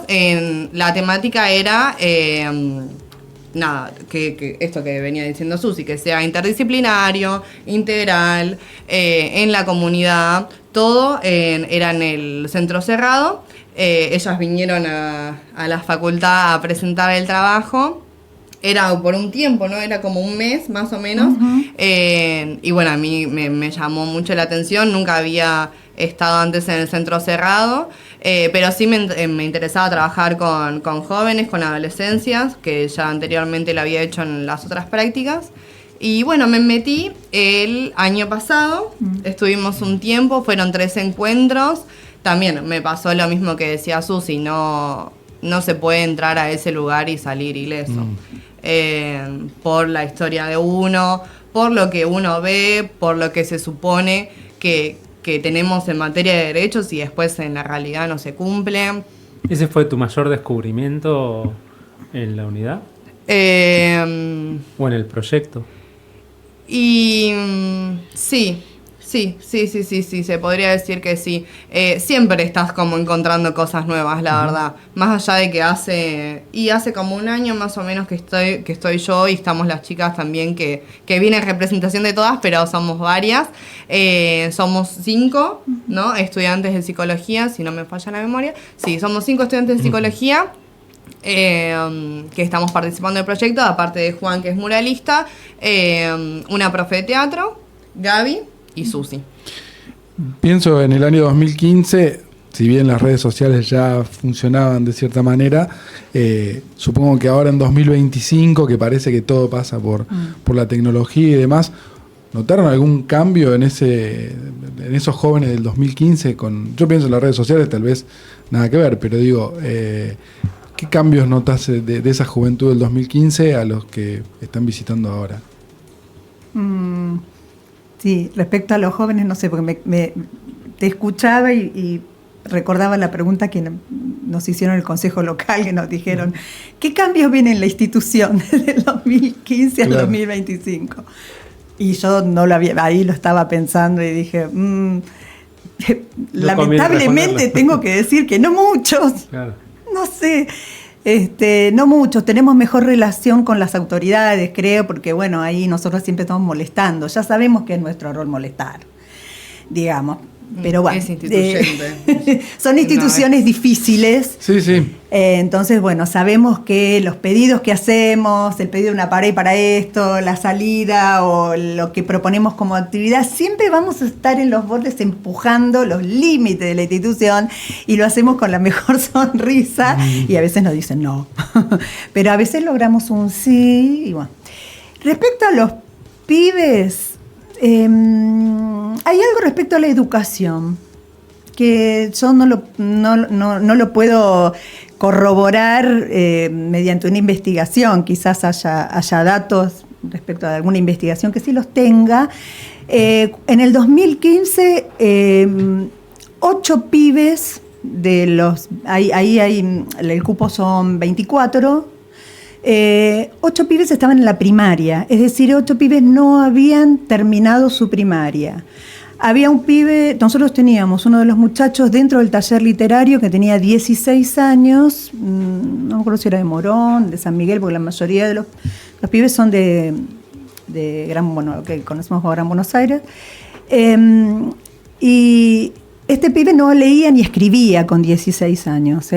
Speaker 6: La temática era que esto que venía diciendo Susi, que sea interdisciplinario, integral, en la comunidad, todo era en el centro cerrado. Ellas vinieron a la facultad a presentar el trabajo. Era por un tiempo, ¿no? Era como un mes más o menos. Y bueno, a mí me llamó mucho la atención. Nunca había estado antes en el centro cerrado, pero sí me interesaba trabajar con jóvenes, con adolescencias, que ya anteriormente lo había hecho en las otras prácticas. Y bueno, me metí el año pasado. Estuvimos un tiempo, fueron 3 encuentros. También me pasó lo mismo que decía Susi, no se puede entrar a ese lugar y salir ileso. Por la historia de uno, por lo que uno ve, por lo que se supone que tenemos en materia de derechos y después en la realidad no se cumple.
Speaker 3: ¿Ese fue tu mayor descubrimiento en la unidad? ¿O en el proyecto?
Speaker 6: Y sí, se podría decir que sí. Siempre estás como encontrando cosas nuevas, la verdad. Más allá de que hace como un año más o menos que estoy yo, y estamos las chicas también que viene en representación de todas, pero somos varias. Somos 5, ¿no? Estudiantes de psicología, si no me falla la memoria. Sí, somos 5 estudiantes de psicología. Que estamos participando del proyecto, aparte de Juan, que es muralista, una profe de teatro, Gaby, y Susi.
Speaker 2: Pienso en el año 2015, si bien las redes sociales ya funcionaban de cierta manera, supongo que ahora en 2025, que parece que todo pasa por la tecnología y demás, ¿notaron algún cambio en esos jóvenes del 2015? Yo pienso en las redes sociales, tal vez nada que ver, pero digo, ¿qué cambios notas de esa juventud del 2015 a los que están visitando ahora?
Speaker 5: Sí, respecto a los jóvenes, no sé, porque te escuchaba y recordaba la pregunta que nos hicieron en el Consejo Local, que nos dijeron, ¿qué cambios vienen en la institución desde el 2015 al 2025? Y yo no lo había, ahí lo estaba pensando y dije, lamentablemente tengo que decir que no muchos. Claro. no sé. No muchos, tenemos mejor relación con las autoridades, creo, porque bueno, ahí nosotros siempre estamos molestando, ya sabemos que es nuestro rol molestar, digamos, pero bueno.
Speaker 6: Es instituyente.
Speaker 5: Son instituciones difíciles.
Speaker 2: Sí, sí.
Speaker 5: Entonces, bueno, sabemos que los pedidos que hacemos, el pedido de una pared para esto, la salida o lo que proponemos como actividad, siempre vamos a estar en los bordes empujando los límites de la institución y lo hacemos con la mejor sonrisa y a veces nos dicen no. Pero a veces logramos un sí y bueno. Respecto a los pibes, hay algo respecto a la educación que yo no lo puedo corroborar mediante una investigación. Quizás haya datos respecto a alguna investigación que sí los tenga. En el 2015, 8 pibes de los... Ahí el cupo son 24. 8 pibes estaban en la primaria, es decir, 8 pibes no habían terminado su primaria. Había un pibe, nosotros teníamos uno de los muchachos dentro del taller literario que tenía 16 años, no me acuerdo si era de Morón, de San Miguel, porque la mayoría de los pibes son de lo que conocemos como Gran Buenos Aires. Y este pibe no leía ni escribía con 16 años.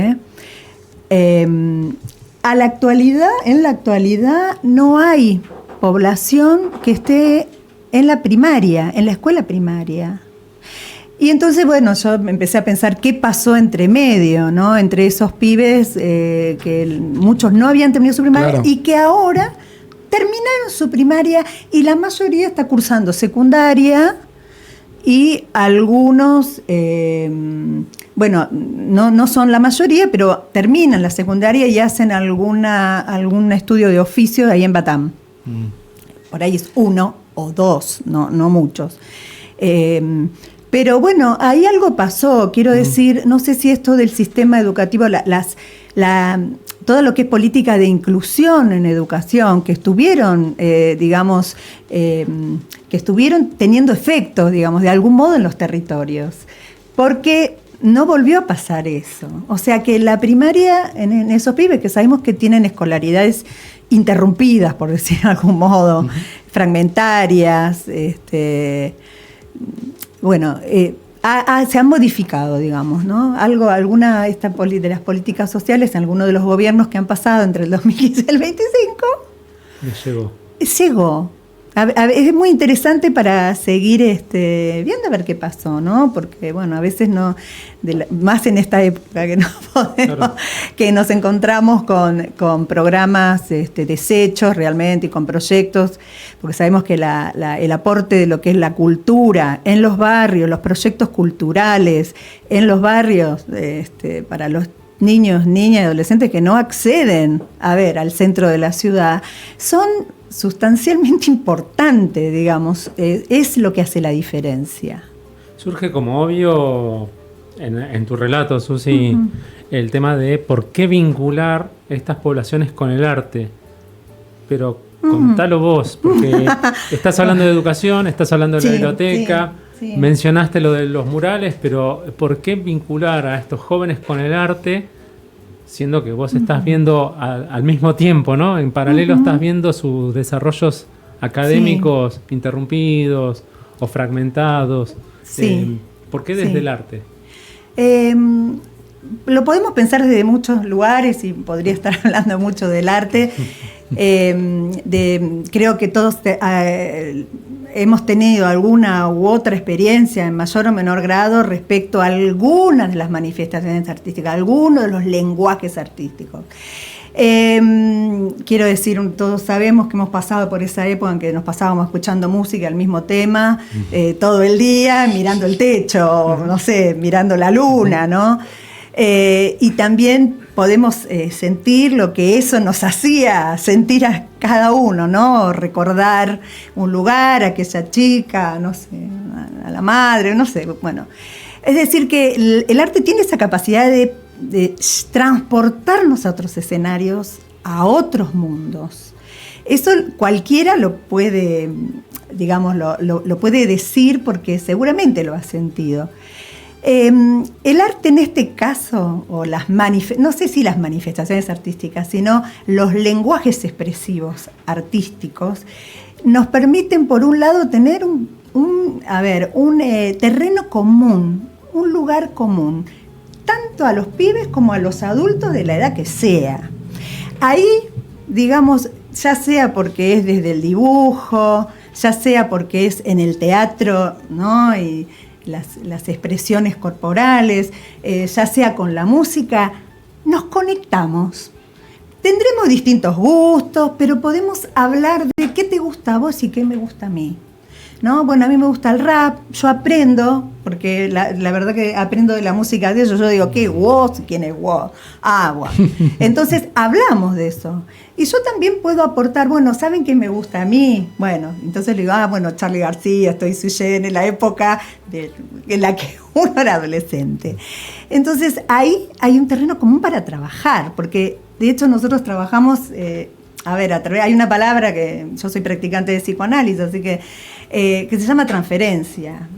Speaker 5: En la actualidad no hay población que esté en la primaria, en la escuela primaria. Y entonces, bueno, yo empecé a pensar qué pasó entre medio, ¿no? Entre esos pibes que muchos no habían terminado su primaria, claro, y que ahora terminaron su primaria y la mayoría está cursando secundaria y algunos... bueno, no son la mayoría, pero terminan la secundaria y hacen algún estudio de oficio ahí en Batam. Por ahí es 1 o 2, no muchos. Pero bueno, ahí algo pasó, quiero decir, no sé si esto del sistema educativo, todo lo que es política de inclusión en educación, que estuvieron, que estuvieron teniendo efectos, digamos, de algún modo en los territorios. Porque no volvió a pasar eso. O sea que la primaria, en esos pibes que sabemos que tienen escolaridades interrumpidas, por decir de algún modo, fragmentarias, se han modificado, digamos, ¿no? Alguna de las políticas sociales en alguno de los gobiernos que han pasado entre el 2015 y el 2025 llegó. Es muy interesante para seguir viendo a ver qué pasó, ¿no? Porque, bueno, a veces más en esta época que no podemos, claro, que nos encontramos con programas deshechos realmente y con proyectos, porque sabemos que el aporte de lo que es la cultura en los barrios, los proyectos culturales en los barrios, para los niños, niñas y adolescentes que no acceden al centro de la ciudad, son sustancialmente importante, digamos, es lo que hace la diferencia.
Speaker 3: Surge como obvio en tu relato, Susi, el tema de por qué vincular estas poblaciones con el arte, pero contalo vos, porque estás hablando de educación, estás hablando de la biblioteca, sí. Mencionaste lo de los murales, pero ¿por qué vincular a estos jóvenes con el arte? Siendo que vos estás viendo al mismo tiempo, ¿no? En paralelo estás viendo sus desarrollos académicos interrumpidos o fragmentados.
Speaker 5: Sí.
Speaker 3: ¿Por qué desde el arte?
Speaker 5: Lo podemos pensar desde muchos lugares y podría estar hablando mucho del arte. Creo que todos hemos tenido alguna u otra experiencia en mayor o menor grado respecto a algunas de las manifestaciones artísticas, algunos de los lenguajes artísticos. Quiero decir, todos sabemos que hemos pasado por esa época en que nos pasábamos escuchando música, el mismo tema, todo el día, mirando el techo, no sé, mirando la luna, ¿no? Y también podemos sentir lo que eso nos hacía sentir a cada uno, ¿no? Recordar un lugar, aquella chica, no sé, a la madre, no sé, bueno. Es decir, que el arte tiene esa capacidad de transportarnos a otros escenarios, a otros mundos. Eso cualquiera lo puede, digamos, lo puede decir porque seguramente lo ha sentido. El arte en este caso, o no sé si las manifestaciones artísticas, sino los lenguajes expresivos artísticos, nos permiten, por un lado, tener un terreno común, un lugar común, tanto a los pibes como a los adultos de la edad que sea. Ahí, digamos, ya sea porque es desde el dibujo, ya sea porque es en el teatro, ¿no? Y las expresiones corporales, ya sea con la música, nos conectamos. Tendremos distintos gustos, pero podemos hablar de qué te gusta a vos y qué me gusta a mí, ¿no? Bueno, a mí me gusta el rap, yo aprendo, porque la verdad que aprendo de la música de ellos, yo digo, ¿qué voz? ¿Quién es voz? Agua. Entonces, hablamos de eso. Y yo también puedo aportar, bueno, ¿saben qué me gusta a mí? Bueno, entonces le digo, Charly García, estoy en la época en la que uno era adolescente. Entonces, ahí hay un terreno común para trabajar, porque de hecho nosotros trabajamos, hay una palabra que yo soy practicante de psicoanálisis, así que se llama transferencia.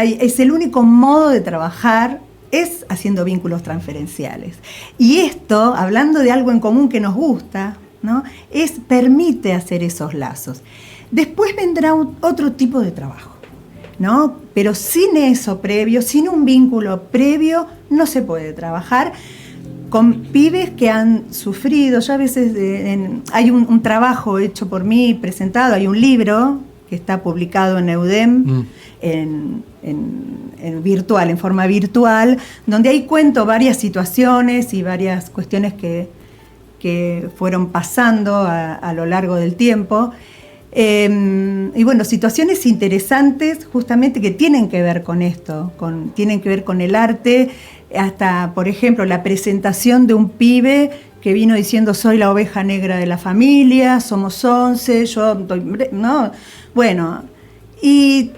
Speaker 5: Es el único modo de trabajar, es haciendo vínculos transferenciales. Y esto, hablando de algo en común que nos gusta, ¿no? Permite hacer esos lazos. Después vendrá otro tipo de trabajo, ¿no? Pero sin eso previo, sin un vínculo previo, no se puede trabajar con pibes que han sufrido. Ya a veces hay un trabajo hecho por mí, presentado, hay un libro que está publicado en EUDEM, en virtual, en forma virtual, donde ahí cuento varias situaciones y varias cuestiones que fueron pasando a lo largo del tiempo. Y bueno, situaciones interesantes justamente que tienen que ver con esto, tienen que ver con el arte, hasta, por ejemplo, la presentación de un pibe que vino diciendo soy la oveja negra de la familia, somos 11, ¿no? Bueno, y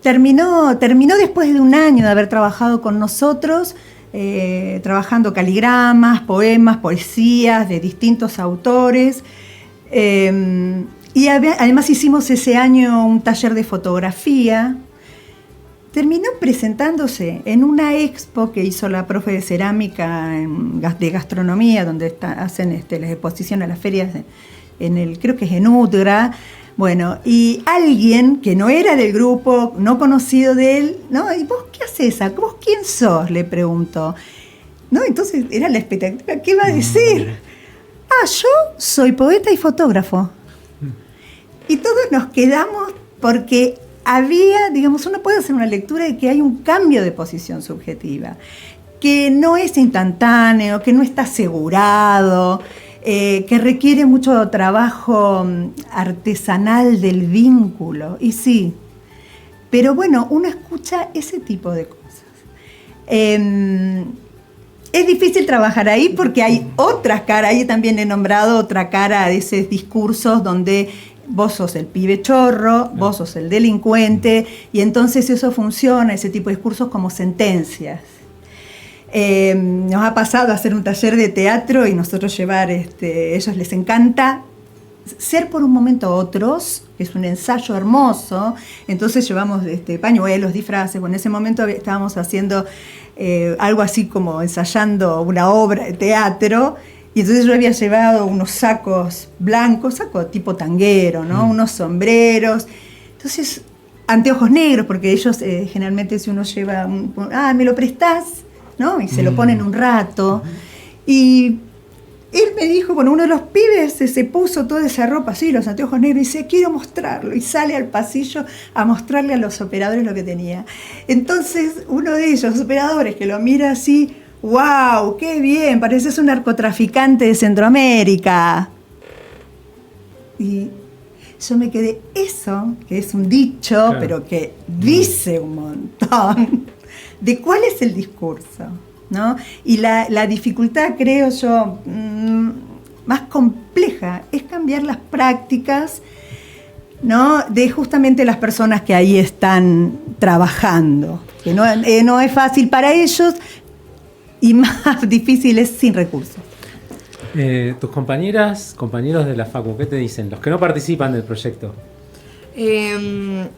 Speaker 5: terminó después de un año de haber trabajado con nosotros, trabajando caligramas, poemas, poesías de distintos autores, y además hicimos ese año un taller de fotografía. Terminó presentándose en una expo que hizo la profe de cerámica de gastronomía, donde hacen las exposiciones a las ferias, creo que es en Udgra. Bueno, y alguien que no era del grupo, no conocido de él, ¿no? ¿Y vos qué haces? ¿Vos quién sos?, le preguntó. ¿No? Entonces era la expectativa, ¿qué va a decir? Yo soy poeta y fotógrafo. Y todos nos quedamos porque había, digamos, uno puede hacer una lectura de que hay un cambio de posición subjetiva, que no es instantáneo, que no está asegurado, que requiere mucho trabajo artesanal del vínculo, y sí, pero bueno, uno escucha ese tipo de cosas. Es difícil trabajar ahí porque hay otras caras, ahí también he nombrado otra cara de esos discursos donde vos sos el pibe chorro, vos sos el delincuente, y entonces eso funciona, ese tipo de discursos, como sentencias. Nos ha pasado a hacer un taller de teatro y nosotros llevar, ellos les encanta ser por un momento otros, que es un ensayo hermoso, entonces llevamos pañuelos, disfraces. Bueno, en ese momento estábamos haciendo algo así como ensayando una obra de teatro, y entonces yo había llevado unos sacos blancos, saco tipo tanguero, ¿no? Unos sombreros, entonces anteojos negros, porque ellos generalmente si uno lleva ¿me lo prestás?, ¿no? Y se lo ponen un rato. Y él me dijo, bueno, uno de los pibes se puso toda esa ropa así, los anteojos negros, y dice, quiero mostrarlo. Y sale al pasillo a mostrarle a los operadores lo que tenía. Entonces, uno de ellos, los operadores, que lo mira así, ¡wow! ¡Qué bien! Pareces un narcotraficante de Centroamérica. Y yo me quedé, eso, que es un dicho, claro, pero que dice un montón de cuál es el discurso, ¿no? Y la dificultad, creo yo, más compleja es cambiar las prácticas, ¿no?, de justamente las personas que ahí están trabajando, que no es fácil para ellos y más difícil es sin recursos.
Speaker 3: Tus compañeras, compañeros de la facu, ¿qué te dicen? Los que no participan del proyecto.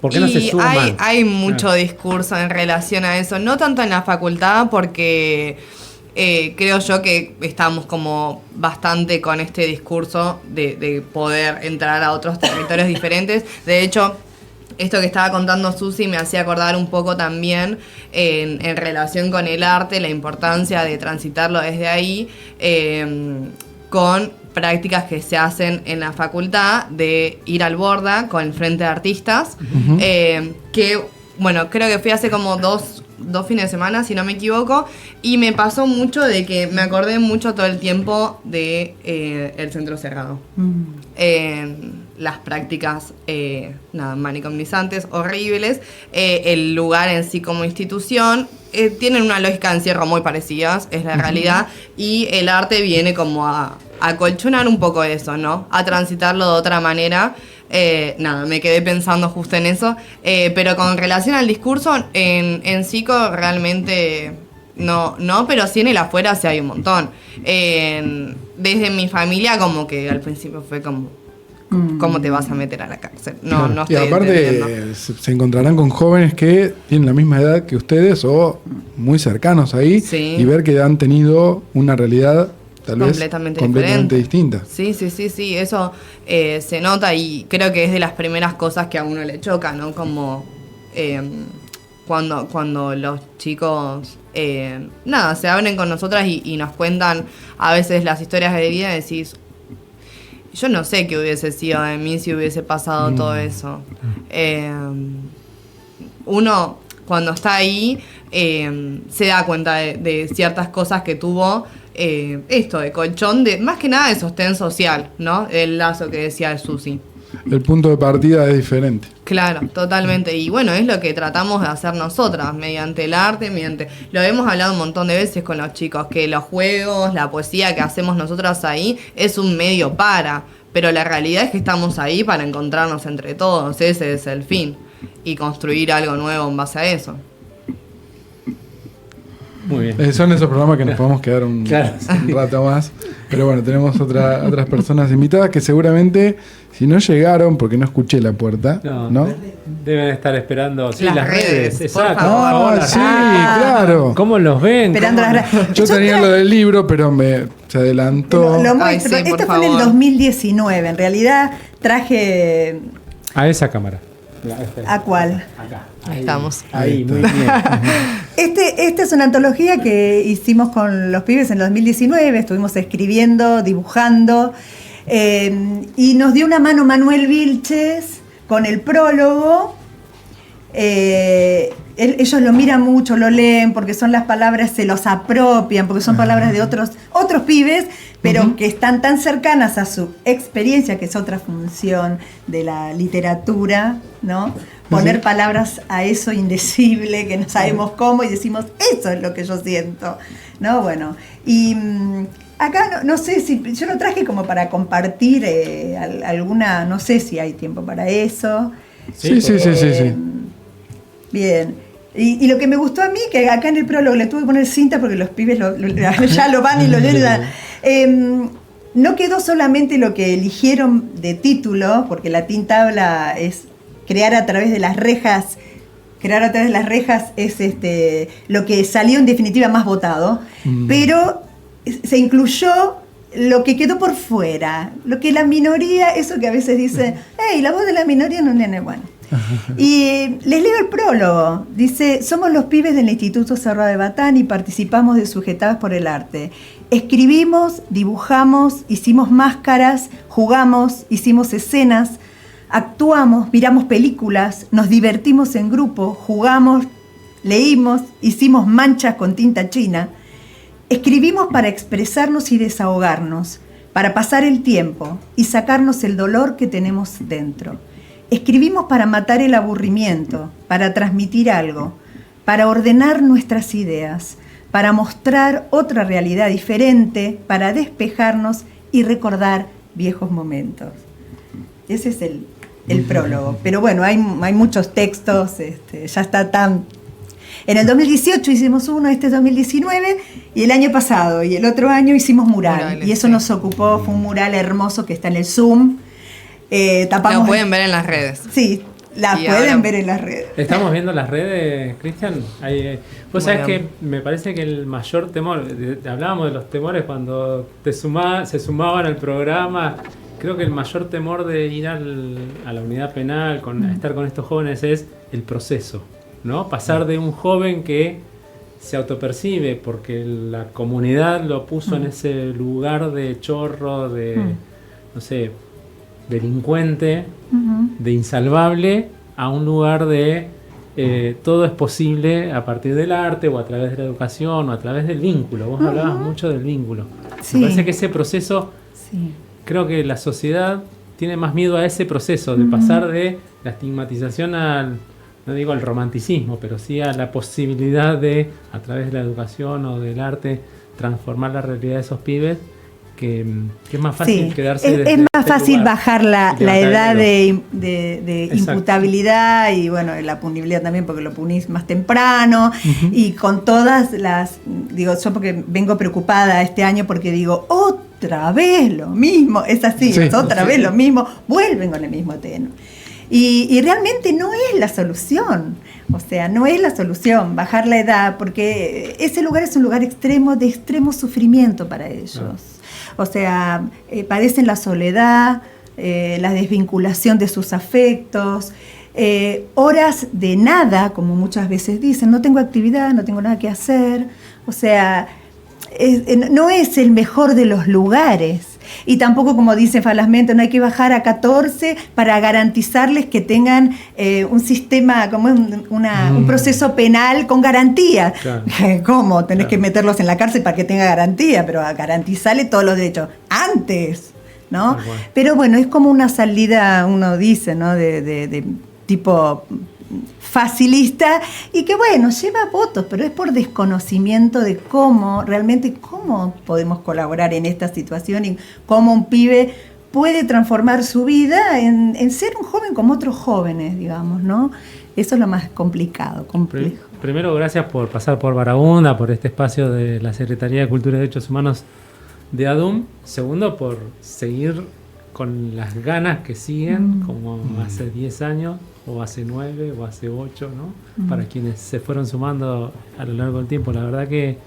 Speaker 3: ¿Por qué no se suman?
Speaker 6: Hay mucho discurso en relación a eso, no tanto en la facultad porque creo yo que estamos como bastante con este discurso de poder entrar a otros territorios diferentes. De hecho, esto que estaba contando Susi me hacía acordar un poco también en relación con el arte, la importancia de transitarlo desde ahí, con prácticas que se hacen en la facultad de ir al Borda con el Frente de Artistas, que, bueno, creo que fui hace como dos fines de semana, si no me equivoco, y me pasó mucho de que me acordé mucho todo el tiempo de el centro cerrado. Las prácticas manicomializantes, horribles, el lugar en sí como institución, tienen una lógica de encierro muy parecidas, es la realidad, y el arte viene como a acolchonar un poco eso, ¿no? A transitarlo de otra manera. Me quedé pensando justo en eso, pero con relación al discurso, en Psico realmente no, pero sí en el afuera sí hay un montón. Desde mi familia como que al principio fue como, ¿cómo te vas a meter a la cárcel? No estoy
Speaker 2: y aparte se encontrarán con jóvenes que tienen la misma edad que ustedes o muy cercanos ahí, sí, y ver que han tenido una realidad tal vez completamente distinta. Sí,
Speaker 6: eso se nota y creo que es de las primeras cosas que a uno le choca, ¿no? Como cuando los chicos se abren con nosotras y nos cuentan a veces las historias de vida y decís, yo no sé qué hubiese sido de mí si hubiese pasado todo eso. Uno cuando está ahí se da cuenta de ciertas cosas que tuvo, esto de colchón, más que nada de sostén social, ¿no? El lazo que decía Susi.
Speaker 2: El punto de partida es diferente.
Speaker 6: Claro, totalmente. Y bueno, es lo que tratamos de hacer nosotras, mediante el arte, lo hemos hablado un montón de veces con los chicos, que los juegos, la poesía que hacemos nosotras ahí es un medio pero la realidad es que estamos ahí para encontrarnos entre todos, ese es el fin, y construir algo nuevo en base a eso.
Speaker 3: Muy bien.
Speaker 2: Son esos programas que nos podemos quedar un rato más. Pero bueno, tenemos otras personas invitadas que seguramente, si no llegaron, porque no escuché la puerta, ¿no?
Speaker 3: Deben estar esperando las redes. Exacto.
Speaker 2: Sí, claro.
Speaker 3: ¿Cómo los ven?
Speaker 2: Yo tenía lo del libro, pero se adelantó.
Speaker 5: Lo muestro. Esto fue en el 2019. En realidad traje...
Speaker 3: A esa cámara.
Speaker 5: ¿A cuál?
Speaker 3: Acá.
Speaker 6: Ahí estamos.
Speaker 3: Ahí, muy bien.
Speaker 5: Esta es una antología que hicimos con los pibes en el 2019. Estuvimos escribiendo, dibujando. Y nos dio una mano Manuel Vilches con el prólogo. Ellos lo miran mucho, lo leen, porque son las palabras, se los apropian, porque son palabras de otros pibes, pero que están tan cercanas a su experiencia, que es otra función de la literatura, ¿no? Poner palabras a eso indecible, que no sabemos cómo, y decimos, eso es lo que yo siento, ¿no? Bueno, y acá no sé si, yo lo traje como para compartir alguna, no sé si hay tiempo para eso.
Speaker 2: Sí.
Speaker 5: Bien. Y lo que me gustó a mí, que acá en el prólogo le tuve que poner cinta porque los pibes ya lo van y lo leen. No quedó solamente lo que eligieron de título, porque la tinta habla es crear a través de las rejas. Crear a través de las rejas es lo que salió en definitiva más votado, pero se incluyó lo que quedó por fuera, lo que la minoría, eso que a veces dice, hey, la voz de la minoría no tiene, bueno. Y les leo el prólogo. Dice, somos los pibes del Instituto Cerrado de Batán y participamos de Sujetadas por el Arte. Escribimos, dibujamos, hicimos máscaras, jugamos, hicimos escenas, actuamos, miramos películas, nos divertimos en grupo, jugamos, leímos, hicimos manchas con tinta china. Escribimos para expresarnos y desahogarnos, para pasar el tiempo y sacarnos el dolor que tenemos dentro. Escribimos para matar el aburrimiento, para transmitir algo, para ordenar nuestras ideas, para mostrar otra realidad diferente, para despejarnos y recordar viejos momentos. Ese es el prólogo. Pero bueno, hay muchos textos, ya está tan... En el 2018 hicimos uno, este es 2019, y el año pasado y el otro año hicimos mural. Y eso nos ocupó, fue un mural hermoso que está en el Zoom. tapamos.
Speaker 6: Lo pueden ver en las redes.
Speaker 5: Sí, la pueden ver en las redes.
Speaker 3: Estamos viendo las redes, Cristian. Vos sabés que me parece que el mayor temor, hablábamos de los temores cuando se sumaban al programa. Creo que el mayor temor de ir a la unidad penal, estar con estos jóvenes, es el proceso, ¿no? Pasar de un joven que se autopercibe porque la comunidad lo puso en ese lugar de chorro, de, no sé, delincuente, de insalvable, a un lugar de todo es posible a partir del arte o a través de la educación o a través del vínculo. Vos hablabas mucho del vínculo. Sí. Me parece que ese proceso, creo que la sociedad tiene más miedo a ese proceso de pasar de la estigmatización no digo al romanticismo, pero sí a la posibilidad de, a través de la educación o del arte, transformar la realidad de esos pibes, que es más fácil quedarse
Speaker 5: es más fácil lugar, bajar la edad de imputabilidad y bueno, la punibilidad también, porque lo punís más temprano y con todas las, digo, yo porque vengo preocupada este año porque digo, otra vez lo mismo, es así, otra vez lo mismo, vuelven con el mismo tenor. Y realmente no es la solución, o sea, no es la solución bajar la edad, porque ese lugar es un lugar extremo, de extremo sufrimiento para ellos. O sea, padecen la soledad, la desvinculación de sus afectos, horas de nada, como muchas veces dicen, no tengo actividad, no tengo nada que hacer, o sea, no es el mejor de los lugares. Y tampoco, como dicen falazmente, no hay que bajar a 14 para garantizarles que tengan un sistema, como un proceso penal con garantía. Claro. ¿Cómo? Tenés que meterlos en la cárcel para que tenga garantía, pero a garantizarle todos los derechos antes, ¿no? Pero bueno, es como una salida, uno dice, ¿no? De tipo facilista y que bueno, lleva votos, pero es por desconocimiento de cómo podemos colaborar en esta situación y cómo un pibe puede transformar su vida en ser un joven como otros jóvenes, digamos, ¿no? Eso es lo más complejo.
Speaker 3: Primero, gracias por pasar por Barahunda, por este espacio de la Secretaría de Cultura y Derechos Humanos de ADUM. Segundo, por seguir con las ganas que siguen, como hace 10 años, o hace 9, o hace 8, ¿no? Para quienes se fueron sumando a lo largo del tiempo. La verdad que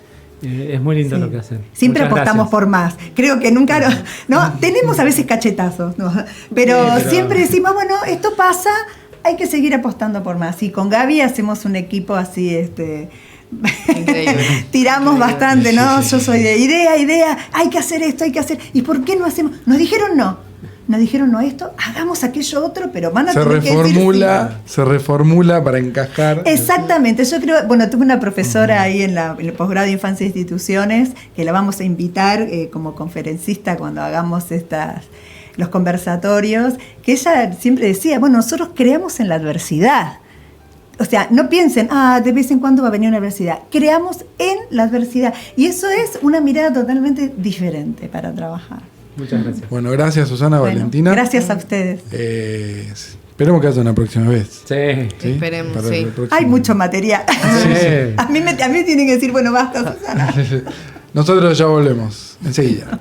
Speaker 3: es muy lindo lo que hacen.
Speaker 5: Siempre muchas apostamos por más. Creo que nunca... ¿no? Tenemos a veces cachetazos, ¿no? Pero siempre decimos, bueno, esto pasa, hay que seguir apostando por más. Y con Gaby hacemos un equipo así, tiramos bastante, ¿no? Yo soy de idea, hay que hacer esto, hay que hacer... ¿Y por qué no hacemos? Nos dijeron no esto, hagamos aquello otro, pero van a tener que decir sí.
Speaker 2: Se reformula para encajar.
Speaker 5: Exactamente, yo creo, bueno, tuve una profesora ahí en el posgrado de Infancia e Instituciones, que la vamos a invitar como conferencista cuando hagamos los conversatorios, que ella siempre decía, bueno, nosotros creamos en la adversidad. O sea, no piensen, de vez en cuando va a venir una adversidad. Creamos en la adversidad. Y eso es una mirada totalmente diferente para trabajar.
Speaker 3: Muchas gracias.
Speaker 2: Bueno, gracias Susana, Valentina.
Speaker 5: Gracias a ustedes.
Speaker 2: Esperemos que haya una próxima vez.
Speaker 3: Sí.
Speaker 6: Esperemos, sí.
Speaker 5: Hay mucho material. Sí. A mí tienen que decir, bueno, basta, Susana.
Speaker 2: Nosotros ya volvemos, enseguida.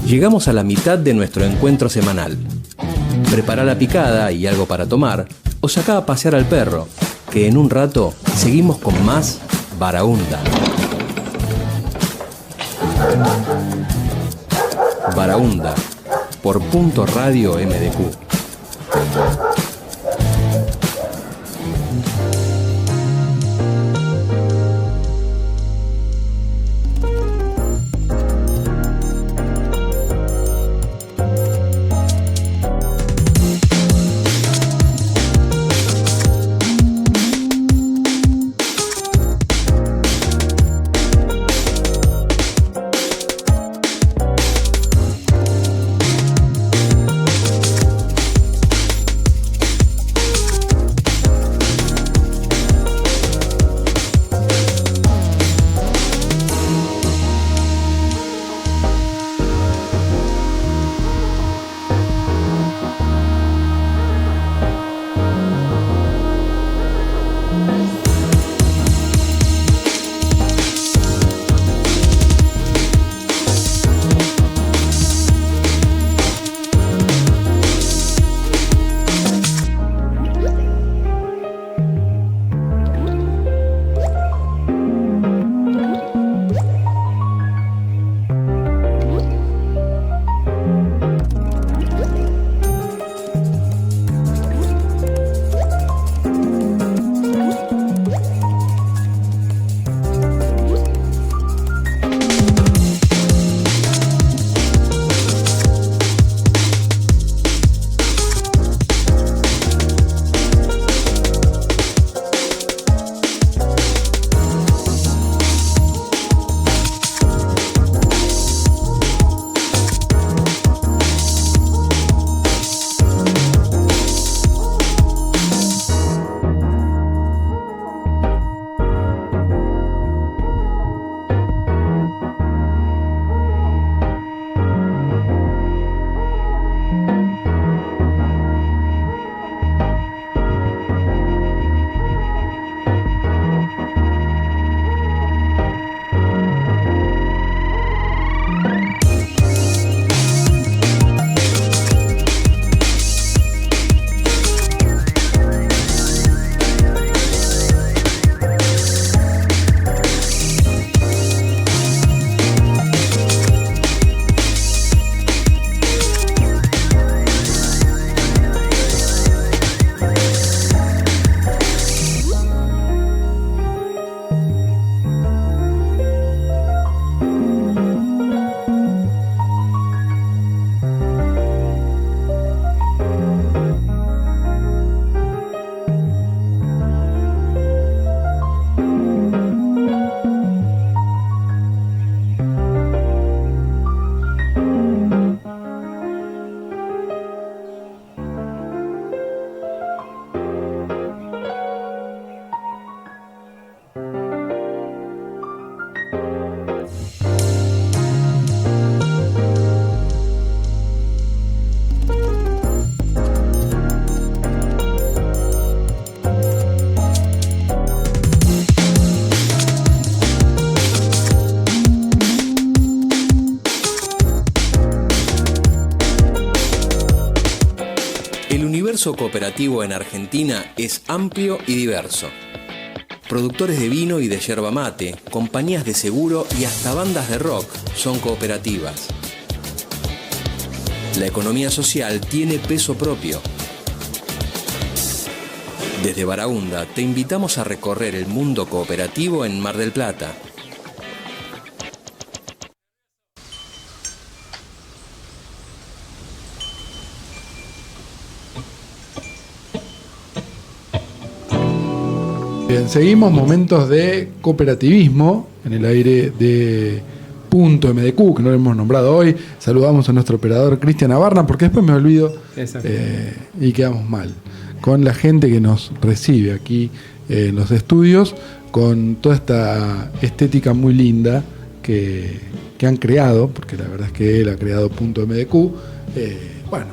Speaker 1: Llegamos a la mitad de nuestro encuentro semanal. Prepara la picada y algo para tomar, o sacá a pasear al perro, que en un rato seguimos con más Baraúnda. Baraúnda, por Punto Radio MDQ. El universo cooperativo en Argentina es amplio y diverso. Productores de vino y de yerba mate, compañías de seguro y hasta bandas de rock son cooperativas. La economía social tiene peso propio. Desde Baraúnda te invitamos a recorrer el mundo cooperativo en Mar del Plata.
Speaker 2: Bien, seguimos momentos de cooperativismo en el aire de Punto MDQ, que no lo hemos nombrado hoy. Saludamos a nuestro operador Cristian Abarna, porque después me olvido y quedamos mal. Con la gente que nos recibe aquí en los estudios, con toda esta estética muy linda que han creado, porque la verdad es que él ha creado Punto MDQ, para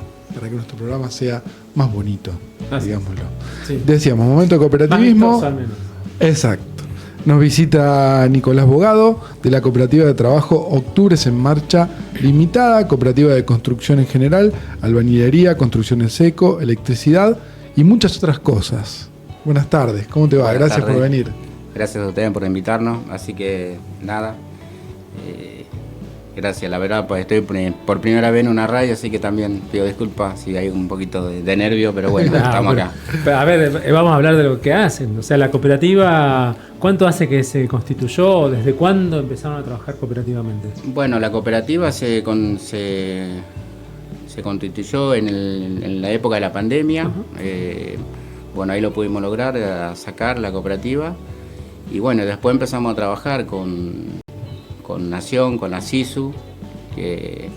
Speaker 2: que nuestro programa sea más bonito, digámoslo. Sí. Decíamos, momento de cooperativismo.
Speaker 3: Más al menos.
Speaker 2: Exacto. Nos visita Nicolás Bogado, de la Cooperativa de Trabajo Octubres en Marcha Limitada, cooperativa de construcción en general, albañilería, construcción en seco, electricidad y muchas otras cosas. Buenas tardes, ¿cómo te va?
Speaker 7: Buenas
Speaker 2: Gracias
Speaker 7: tardes.
Speaker 2: por venir.
Speaker 7: Gracias a ustedes por invitarnos, así que nada, gracias, la verdad pues estoy por primera vez en una radio, así que también pido disculpas si hay un poquito de nervio, pero bueno, estamos acá.
Speaker 3: Pero, a ver, vamos a hablar de lo que hacen. O sea, la cooperativa, ¿cuánto hace que se constituyó? ¿Desde cuándo empezaron a trabajar cooperativamente?
Speaker 7: Bueno, la cooperativa se constituyó en la época de la pandemia. Bueno, ahí lo pudimos lograr, sacar la cooperativa. Y bueno, después empezamos a trabajar con Nación, con la SISU, que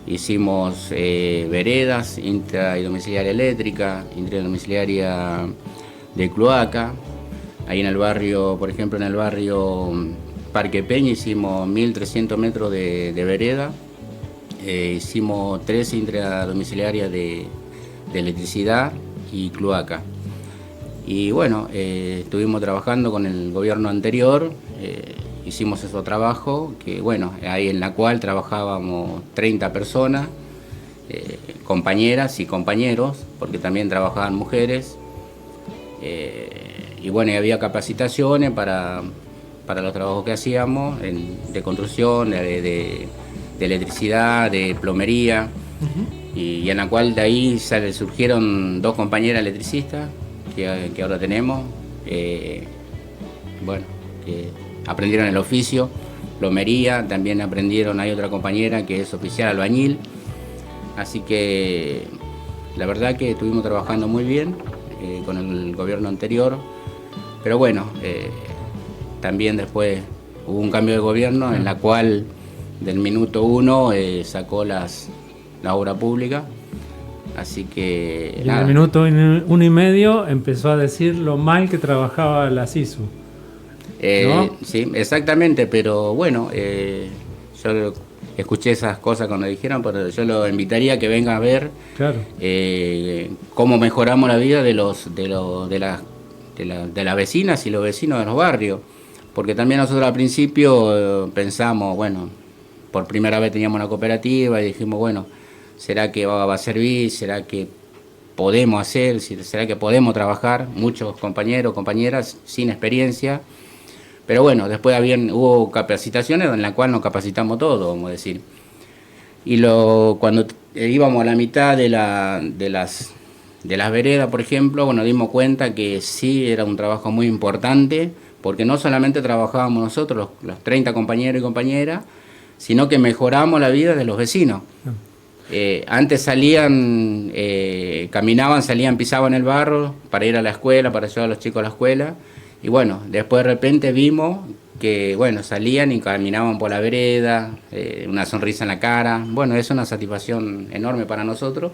Speaker 7: hicimos veredas, intra y domiciliaria eléctrica, intra y domiciliaria de cloaca. Ahí en el barrio, por ejemplo, en el barrio Parque Peña hicimos 1.300 metros de vereda. Hicimos 3 intradomiciliarias de electricidad y cloaca. Y bueno, estuvimos trabajando con el gobierno anterior, hicimos esos trabajos, que bueno, ahí en la cual trabajábamos 30 personas, compañeras y compañeros, porque también trabajaban mujeres. Y bueno, y había capacitaciones para los trabajos que hacíamos, de construcción, de electricidad, de plomería. Y en la cual de ahí surgieron 2 compañeras electricistas que ahora tenemos, bueno, que aprendieron el oficio, plomería, también aprendieron, hay otra compañera que es oficial albañil, así que la verdad que estuvimos trabajando muy bien con el gobierno anterior, pero bueno, también después hubo un cambio de gobierno en la cual del minuto 1 sacó la obra pública. Así que...
Speaker 3: Y en el minuto 1 y medio empezó a decir lo mal que trabajaba la SISU. ¿No?
Speaker 7: Sí, exactamente, pero bueno, yo escuché esas cosas cuando dijeron, pero yo lo invitaría a que venga a ver cómo mejoramos la vida de las vecinas y los vecinos de los barrios. Porque también nosotros al principio pensamos, bueno, por primera vez teníamos una cooperativa y dijimos, bueno, ¿será que va a servir? ¿Será que podemos hacer? ¿Será que podemos trabajar? Muchos compañeros, compañeras sin experiencia. Pero bueno, después hubo capacitaciones en las cuales nos capacitamos todos, vamos a decir. Y cuando íbamos a la mitad de las veredas, por ejemplo, bueno, nos dimos cuenta que sí era un trabajo muy importante, porque no solamente trabajábamos nosotros, los 30 compañeros y compañeras, sino que mejoramos la vida de los vecinos. Antes salían, caminaban, pisaban el barro para ir a la escuela, para llevar a los chicos a la escuela. Y bueno, después de repente vimos que bueno, salían y caminaban por la vereda, una sonrisa en la cara. Bueno, es una satisfacción enorme para nosotros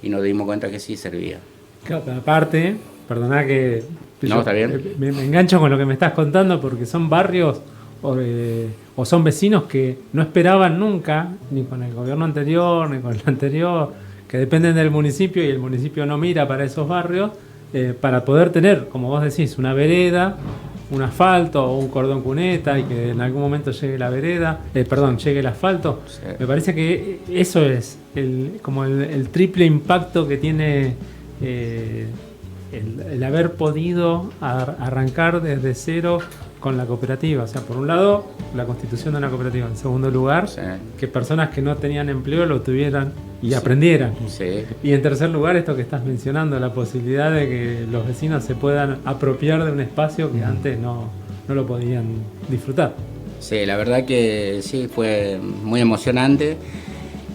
Speaker 7: y nos dimos cuenta que sí servía.
Speaker 3: Claro, pero aparte, perdona que...
Speaker 7: No, está bien.
Speaker 3: Me engancho con lo que me estás contando porque son barrios... o son vecinos que no esperaban nunca, ni con el gobierno anterior, ni con el anterior, que dependen del municipio y el municipio no mira para esos barrios, para poder tener, como vos decís, una vereda, un asfalto o un cordón cuneta y que en algún momento llegue la vereda, llegue el asfalto. Sí. Me parece que eso es como el triple impacto que tiene el haber podido arrancar desde cero con la cooperativa. O sea, por un lado, la constitución de una cooperativa. En segundo lugar, sí, que personas que no tenían empleo lo tuvieran y aprendieran. Sí. Y en tercer lugar, esto que estás mencionando, la posibilidad de que los vecinos se puedan apropiar de un espacio que antes no lo podían disfrutar.
Speaker 7: Sí, la verdad que sí, fue muy emocionante.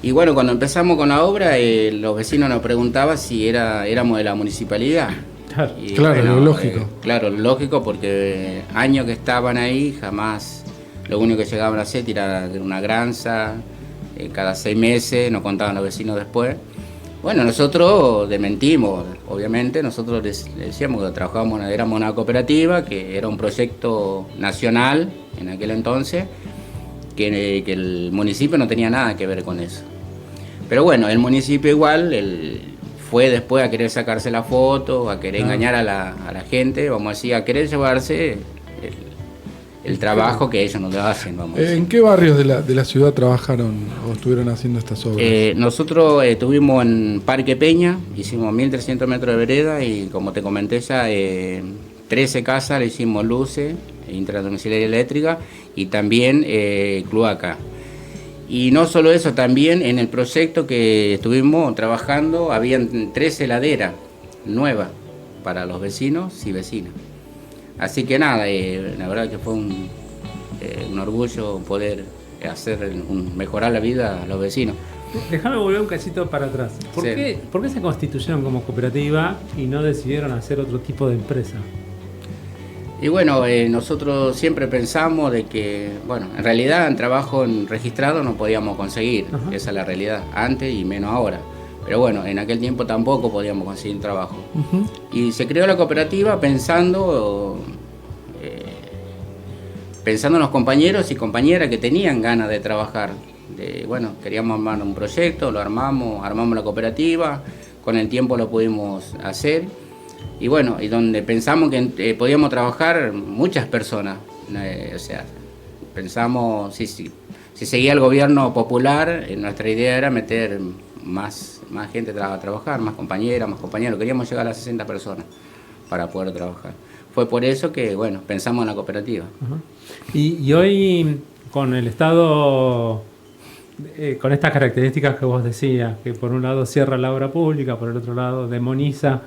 Speaker 7: Y bueno, cuando empezamos con la obra, los vecinos nos preguntaban si éramos de la municipalidad.
Speaker 2: Claro, bueno, lo lógico.
Speaker 7: Claro, lo lógico, porque años que estaban ahí, jamás lo único que llegaban a hacer era una granza, cada 6 meses, nos contaban los vecinos después. Bueno, nosotros desmentimos, obviamente, nosotros les decíamos que éramos una cooperativa, que era un proyecto nacional en aquel entonces, que el municipio no tenía nada que ver con eso. Pero bueno, el municipio igual fue después a querer sacarse la foto, a querer engañar a la gente, vamos a decir, a querer llevarse el trabajo que ellos no lo hacen. Vamos a decir.
Speaker 2: ¿En qué barrios de la ciudad trabajaron o estuvieron haciendo estas obras?
Speaker 7: Nosotros estuvimos en Parque Peña, hicimos 1.300 metros de vereda y como te comenté ya, 13 casas le hicimos luces, intradomiciliaria eléctrica y también cloaca. Y no solo eso, también en el proyecto que estuvimos trabajando habían 13 heladeras nuevas para los vecinos y vecinas. Así que nada, la verdad que fue un orgullo poder mejorar la vida a los vecinos.
Speaker 3: Déjame volver un cachito para atrás. ¿Por qué se constituyeron como cooperativa y no decidieron hacer otro tipo de empresa?
Speaker 7: Y bueno, nosotros siempre pensamos de que, bueno, en realidad en trabajo registrado no podíamos conseguir, esa es la realidad, antes y menos ahora. Pero bueno, en aquel tiempo tampoco podíamos conseguir trabajo. Y se creó la cooperativa pensando en los compañeros y compañeras que tenían ganas de trabajar. Bueno, queríamos armar un proyecto, lo armamos la cooperativa, con el tiempo lo pudimos hacer. Y bueno, y donde pensamos que podíamos trabajar muchas personas. O sea, pensamos, si seguía el gobierno popular, nuestra idea era meter más gente a trabajar, más compañeras, más compañeros. Queríamos llegar a las 60 personas para poder trabajar. Fue por eso que, bueno, pensamos en la cooperativa.
Speaker 3: Y hoy, con el Estado, con estas características que vos decías, que por un lado cierra la obra pública, por el otro lado demoniza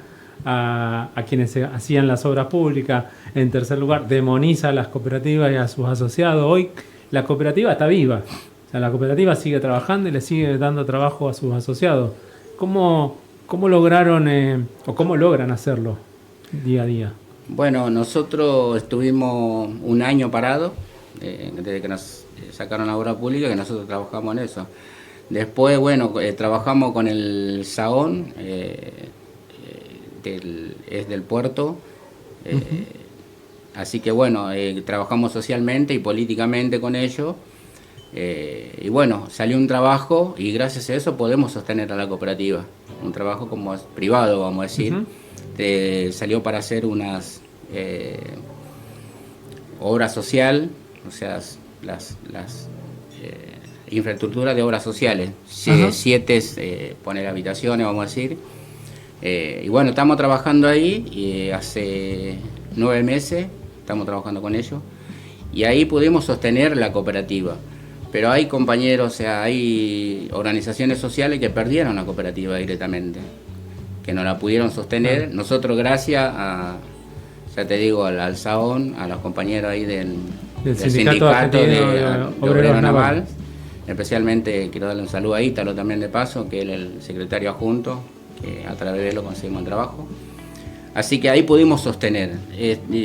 Speaker 3: a quienes hacían las obras públicas, en tercer lugar demoniza a las cooperativas y a sus asociados. Hoy la cooperativa está viva, o sea, la cooperativa sigue trabajando y le sigue dando trabajo a sus asociados. ¿Cómo lograron o cómo logran hacerlo día a día?
Speaker 7: Bueno, nosotros estuvimos un año parados desde que nos sacaron la obra pública, que nosotros trabajamos en eso. Después, bueno, trabajamos con el Sahón, es del puerto, así que bueno, trabajamos socialmente y políticamente con ellos, y bueno, salió un trabajo y gracias a eso podemos sostener a la cooperativa, un trabajo como privado, vamos a decir. Salió para hacer unas obras social, o sea, las infraestructuras de obras sociales, 7 poner habitaciones, vamos a decir. Y bueno, estamos trabajando ahí y hace 9 meses estamos trabajando con ellos y ahí pudimos sostener la cooperativa. Pero hay compañeros, o sea, hay organizaciones sociales que perdieron la cooperativa directamente, que no la pudieron sostener. Nosotros, gracias a, ya te digo, al Sahón, a los compañeros ahí del sindicato de Obrero Naval, especialmente quiero darle un saludo a Ítalo también de paso, que es el secretario adjunto, que a través de él lo conseguimos el trabajo. Así que ahí pudimos sostener,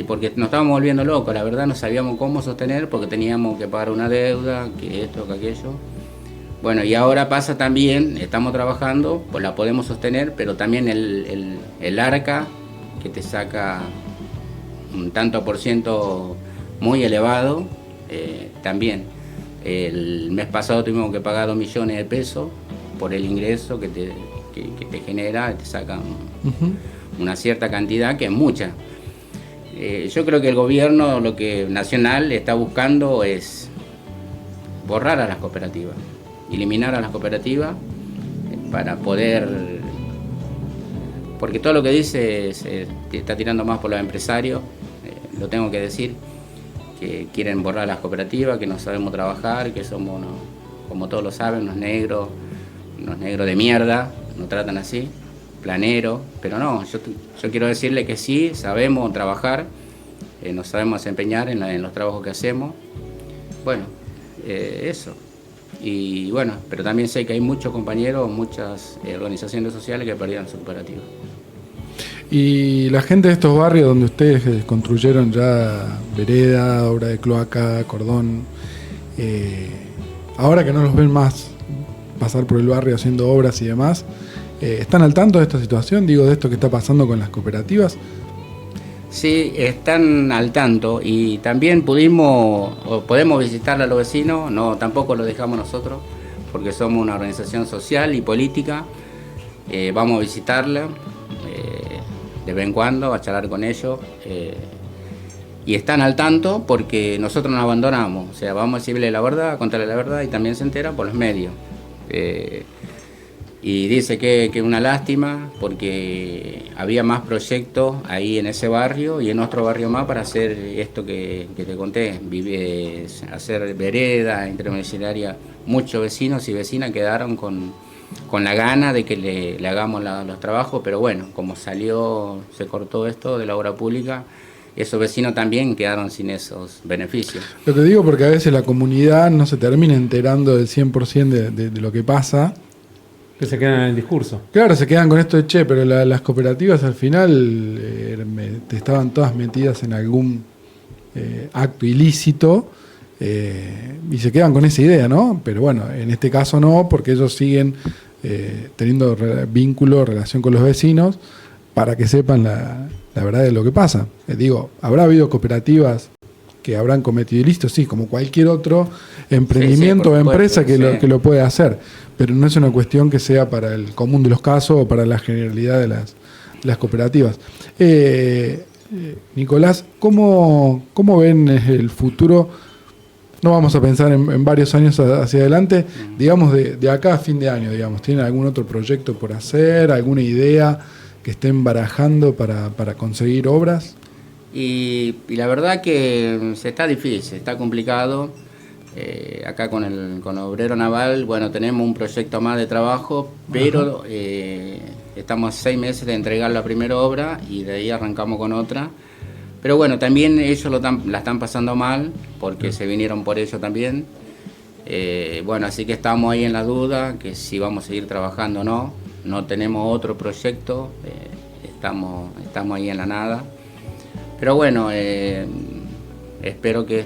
Speaker 7: porque nos estábamos volviendo locos, la verdad no sabíamos cómo sostener, porque teníamos que pagar una deuda, que esto, que aquello. Bueno, y ahora pasa también, estamos trabajando, pues la podemos sostener, pero también el ARCA, que te saca un tanto por ciento muy elevado, también. El mes pasado tuvimos que pagar 2 millones de pesos por el ingreso que te genera, te sacan una cierta cantidad que es mucha. Yo creo que el gobierno, lo que nacional está buscando es borrar a las cooperativas, eliminar a las cooperativas para poder, porque todo lo que dice se está tirando más por los empresarios, lo tengo que decir, que quieren borrar las cooperativas, que no sabemos trabajar, que somos, como todos lo saben, unos negros de mierda, nos tratan así, planeros, pero no, yo quiero decirle que sí, sabemos trabajar, nos sabemos desempeñar en los trabajos que hacemos, bueno, eso. Y bueno, pero también sé que hay muchos compañeros, muchas organizaciones sociales que perdieron su cooperativa.
Speaker 2: Y la gente de estos barrios donde ustedes construyeron ya vereda, obra de cloaca, cordón, ahora que no los ven más pasar por el barrio haciendo obras y demás, ¿están al tanto de esta situación? Digo, de esto que está pasando con las cooperativas.
Speaker 7: Sí, están al tanto y también podemos visitarle a los vecinos, no, tampoco lo dejamos nosotros, porque somos una organización social y política, vamos a visitarla de vez en cuando, a charlar con ellos, y están al tanto porque nosotros nos abandonamos. O sea, vamos a decirle la verdad, a contarle la verdad y también se entera por los medios. Y dice que una lástima porque había más proyectos ahí en ese barrio y en otro barrio más para hacer esto que te conté, hacer vereda, intermediaria. Muchos vecinos y vecinas quedaron con la gana de que le hagamos los trabajos, pero bueno, como se cortó esto de la obra pública, esos vecinos también quedaron sin esos beneficios.
Speaker 2: Lo que digo porque a veces la comunidad no se termina enterando del 100% de lo que pasa.
Speaker 3: Que se quedan en el discurso.
Speaker 2: Claro, se quedan con esto de pero las cooperativas al final estaban todas metidas en algún acto ilícito y se quedan con esa idea, ¿no? Pero bueno, en este caso no, porque ellos siguen teniendo vínculo, relación con los vecinos para que sepan la verdad de lo que pasa. ¿Habrá habido cooperativas que habrán cometido ilícitos? Sí, como cualquier otro emprendimiento o empresa que lo puede hacer. Pero no es una cuestión que sea para el común de los casos o para la generalidad de las cooperativas. Nicolás, ¿cómo ven el futuro? No vamos a pensar en varios años hacia adelante, digamos de acá a fin de año, digamos. ¿Tienen algún otro proyecto por hacer, alguna idea que estén barajando para conseguir obras?
Speaker 7: Y la verdad que está difícil, está complicado. Acá con Obrero Naval, bueno, tenemos un proyecto más de trabajo, pero estamos 6 meses de entregar la primera obra y de ahí arrancamos con otra. Pero bueno, también ellos la están pasando mal porque se vinieron por ello también. Bueno, así que estamos ahí en la duda, que si vamos a seguir trabajando o no. No tenemos otro proyecto, estamos ahí en la nada. Pero bueno, espero que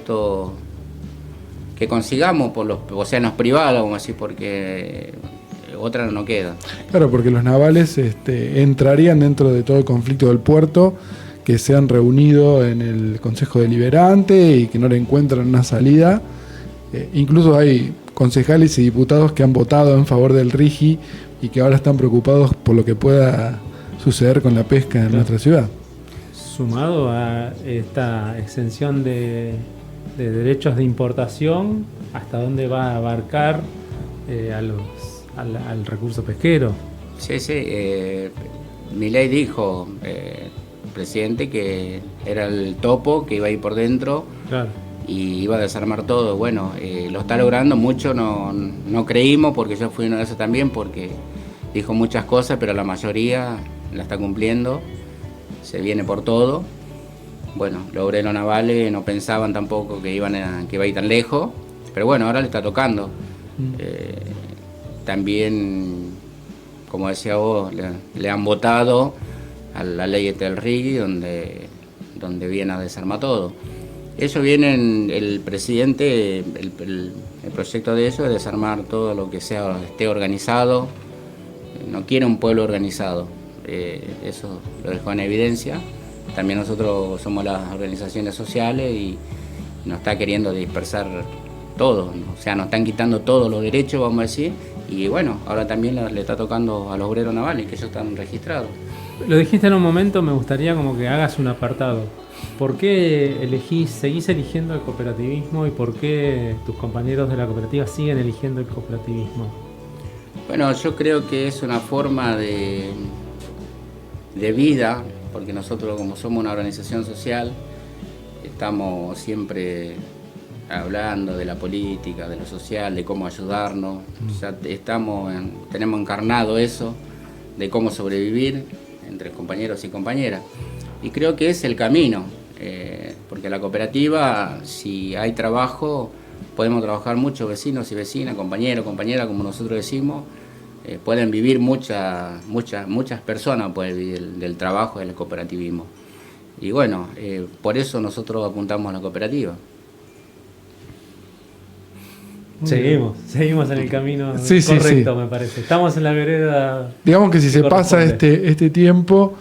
Speaker 7: que consigamos por los océanos privados, vamos a decir, porque otra no queda.
Speaker 2: Claro, porque los navales entrarían dentro de todo el conflicto del puerto, que se han reunido en el Consejo Deliberante y que no le encuentran una salida. Incluso hay concejales y diputados que han votado en favor del RIGI y que ahora están preocupados por lo que pueda suceder con la pesca en nuestra ciudad.
Speaker 3: Sumado a esta exención de derechos de importación, ¿hasta dónde va a abarcar al recurso pesquero?
Speaker 7: Sí, Milei dijo, presidente, que era el topo que iba a ir por dentro.
Speaker 3: Claro.
Speaker 7: Y iba a desarmar todo. Bueno, lo está logrando, mucho no creímos, porque yo fui uno de esos también, porque dijo muchas cosas, pero la mayoría la está cumpliendo, se viene por todo. Bueno, los obreros navales no pensaban tampoco que iba a ir tan lejos, pero bueno, ahora le está tocando. También, como decía vos, le han votado a la ley del RIGI, donde viene a desarmar todo. Eso viene el presidente, el proyecto de eso es desarmar todo lo que esté organizado. No quiere un pueblo organizado, eso lo dejó en evidencia. También nosotros somos las organizaciones sociales y nos está queriendo dispersar todo, o sea, nos están quitando todos los derechos, vamos a decir, y bueno, ahora también le está tocando a los obreros navales, que ellos están registrados.
Speaker 3: Lo dijiste en un momento, me gustaría como que hagas un apartado. ¿Por qué seguís eligiendo el cooperativismo y por qué tus compañeros de la cooperativa siguen eligiendo el cooperativismo?
Speaker 7: Bueno, yo creo que es una forma de vida, porque nosotros, como somos una organización social, estamos siempre hablando de la política, de lo social, de cómo ayudarnos. Ya tenemos encarnado eso, de cómo sobrevivir entre compañeros y compañeras. Y creo que es el camino, porque la cooperativa, si hay trabajo, podemos trabajar muchos vecinos y vecinas, compañeros, compañeras, como nosotros decimos. Pueden vivir muchas personas pueden vivir del trabajo del cooperativismo. Y bueno, por eso nosotros apuntamos a la cooperativa.
Speaker 3: Seguimos en el camino correcto, me parece. Estamos en la vereda.
Speaker 2: Digamos que si se pasa este tiempo,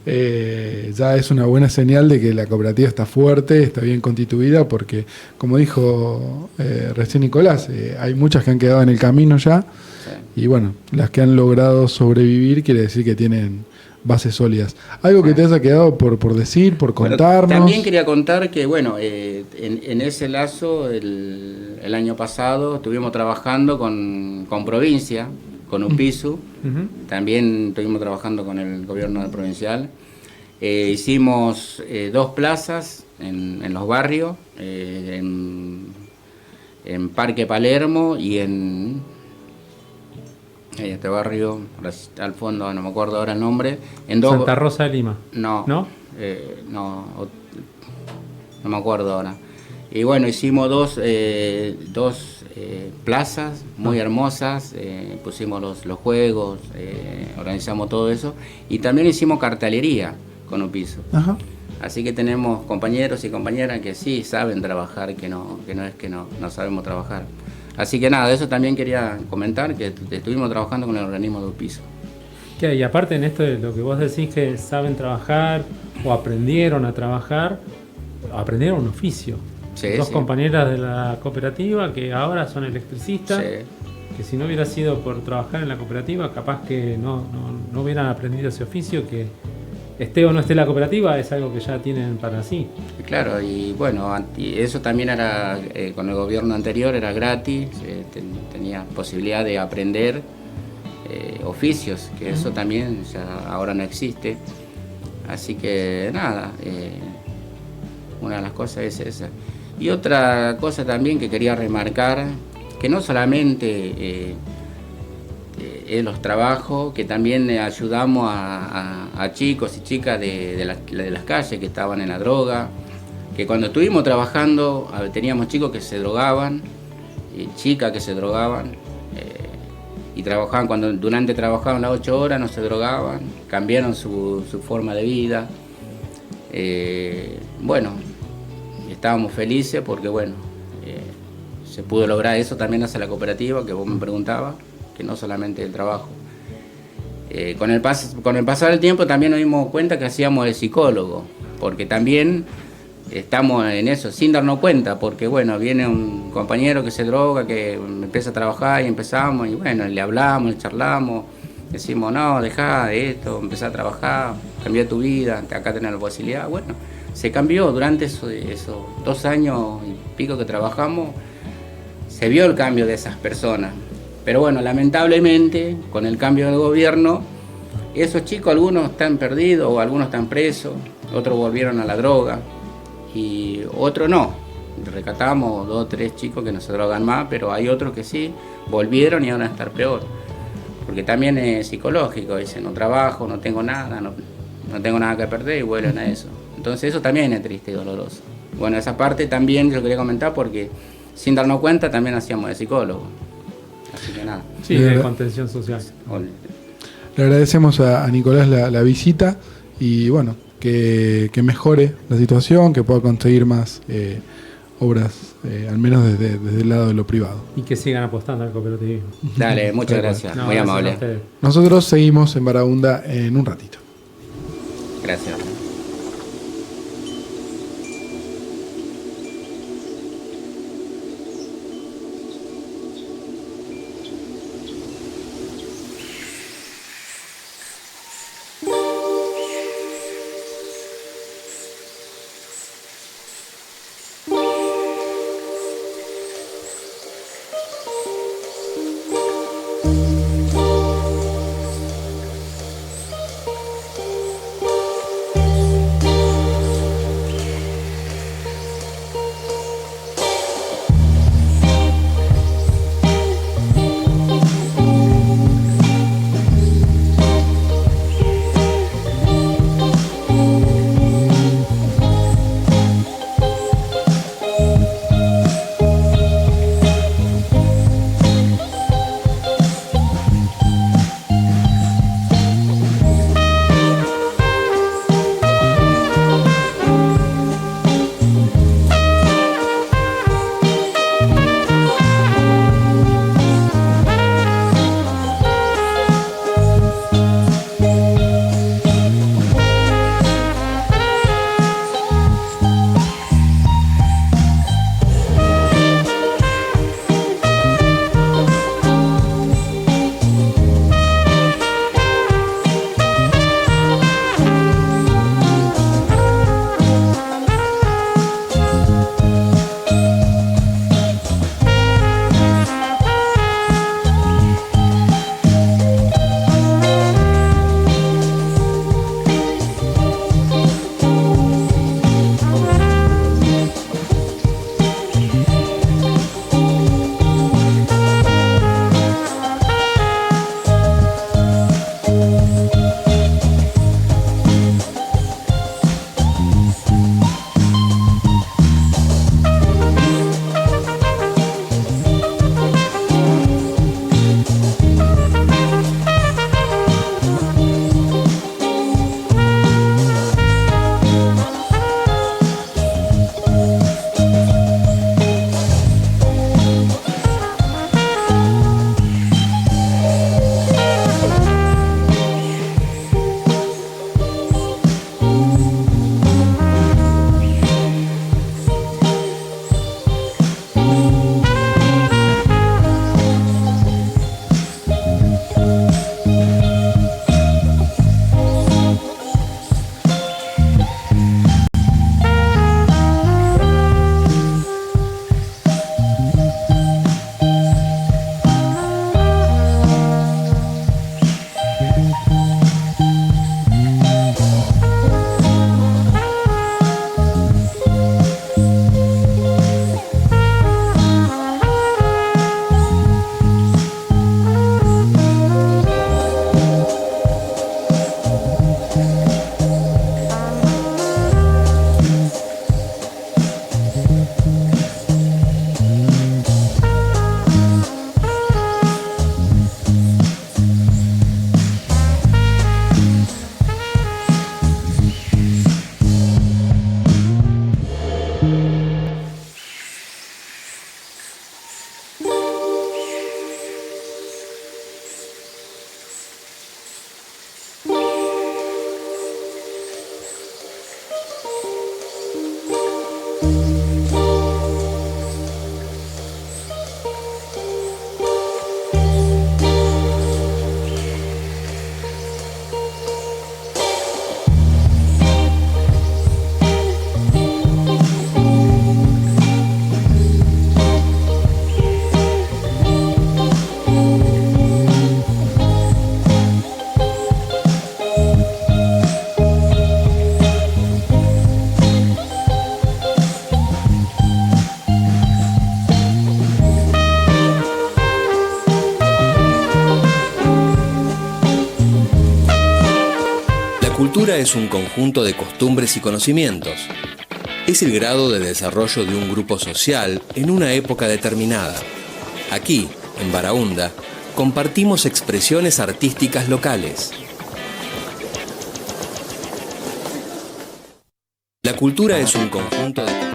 Speaker 2: ya es una buena señal de que la cooperativa está fuerte, está bien constituida, porque, como dijo recién Nicolás, hay muchas que han quedado en el camino ya. Sí. Y bueno, las que han logrado sobrevivir quiere decir que tienen bases sólidas. ¿Algo que te haya quedado por decir, por contarnos?
Speaker 7: Bueno, también quería contar que, bueno, en ese lazo, el año pasado estuvimos trabajando con provincia, con UPISU, también estuvimos trabajando con el gobierno provincial. Hicimos 2 plazas en los barrios, en Parque Palermo y en este barrio, al fondo no me acuerdo ahora el nombre.
Speaker 3: Santa Rosa de Lima.
Speaker 7: No me acuerdo ahora. Y bueno, hicimos dos plazas muy hermosas, pusimos los juegos, organizamos todo eso, y también hicimos cartelería con UPISU. Ajá. Así que tenemos compañeros y compañeras que sí saben trabajar, que no es que no sabemos trabajar. Así que nada, eso también quería comentar, que estuvimos trabajando con el organismo de UPISU.
Speaker 3: Y aparte en esto de lo que vos decís que saben trabajar o aprendieron a trabajar, aprendieron un oficio.
Speaker 7: Sí,
Speaker 3: 2 compañeras de la cooperativa que ahora son electricistas, que si no hubiera sido por trabajar en la cooperativa, capaz que no hubieran aprendido ese oficio, que esté o no esté la cooperativa, es algo que ya tienen para sí.
Speaker 7: Claro, y bueno, eso también era, con el gobierno anterior era gratis, tenía posibilidad de aprender oficios, que eso también ya ahora no existe. Así que nada, una de las cosas es esa. Y otra cosa también que quería remarcar, que no solamente es los trabajos, que también ayudamos a chicos y chicas de las calles que estaban en la droga, que cuando estuvimos trabajando teníamos chicos que se drogaban, chicas que se drogaban, y trabajaban, durante trabajaban las 8 horas, no se drogaban, cambiaron su forma de vida. Bueno, estábamos felices porque bueno, se pudo lograr eso también hacia la cooperativa, que vos me preguntabas, que no solamente el trabajo. Con el pasar del tiempo también nos dimos cuenta que hacíamos el psicólogo, porque también estamos en eso, sin darnos cuenta, porque bueno, viene un compañero que se droga, que empieza a trabajar y empezamos, y bueno, le hablamos, le charlamos, decimos, no, dejá de esto, empezá a trabajar, cambia tu vida, acá tenés la posibilidad. Bueno, se cambió durante esos 2 años y pico que trabajamos, se vio el cambio de esas personas. Pero bueno, lamentablemente, con el cambio del gobierno, esos chicos, algunos están perdidos o algunos están presos, otros volvieron a la droga y otros no. Rescatamos 2 o 3 chicos que no se drogan más, pero hay otros que sí, volvieron y van a estar peor. Porque también es psicológico, dicen, no trabajo, no tengo nada, no tengo nada que perder y vuelven a eso. Entonces eso también es triste y doloroso. Bueno, esa parte también yo quería comentar porque sin darnos cuenta también hacíamos de psicólogo. Así que nada.
Speaker 3: Sí, de contención social.
Speaker 2: Le agradecemos a Nicolás la visita y bueno, que mejore la situación, que pueda conseguir más obras, al menos desde el lado de lo privado.
Speaker 3: Y que sigan apostando al cooperativismo.
Speaker 7: Dale, muchas gracias. Muy amable.
Speaker 2: Nosotros seguimos en Barahunda en un ratito.
Speaker 7: Gracias.
Speaker 1: cultura es un conjunto de costumbres y conocimientos. Es el grado de desarrollo de un grupo social en una época determinada. Aquí, en Baraúnda, compartimos expresiones artísticas locales. La cultura es un conjunto de...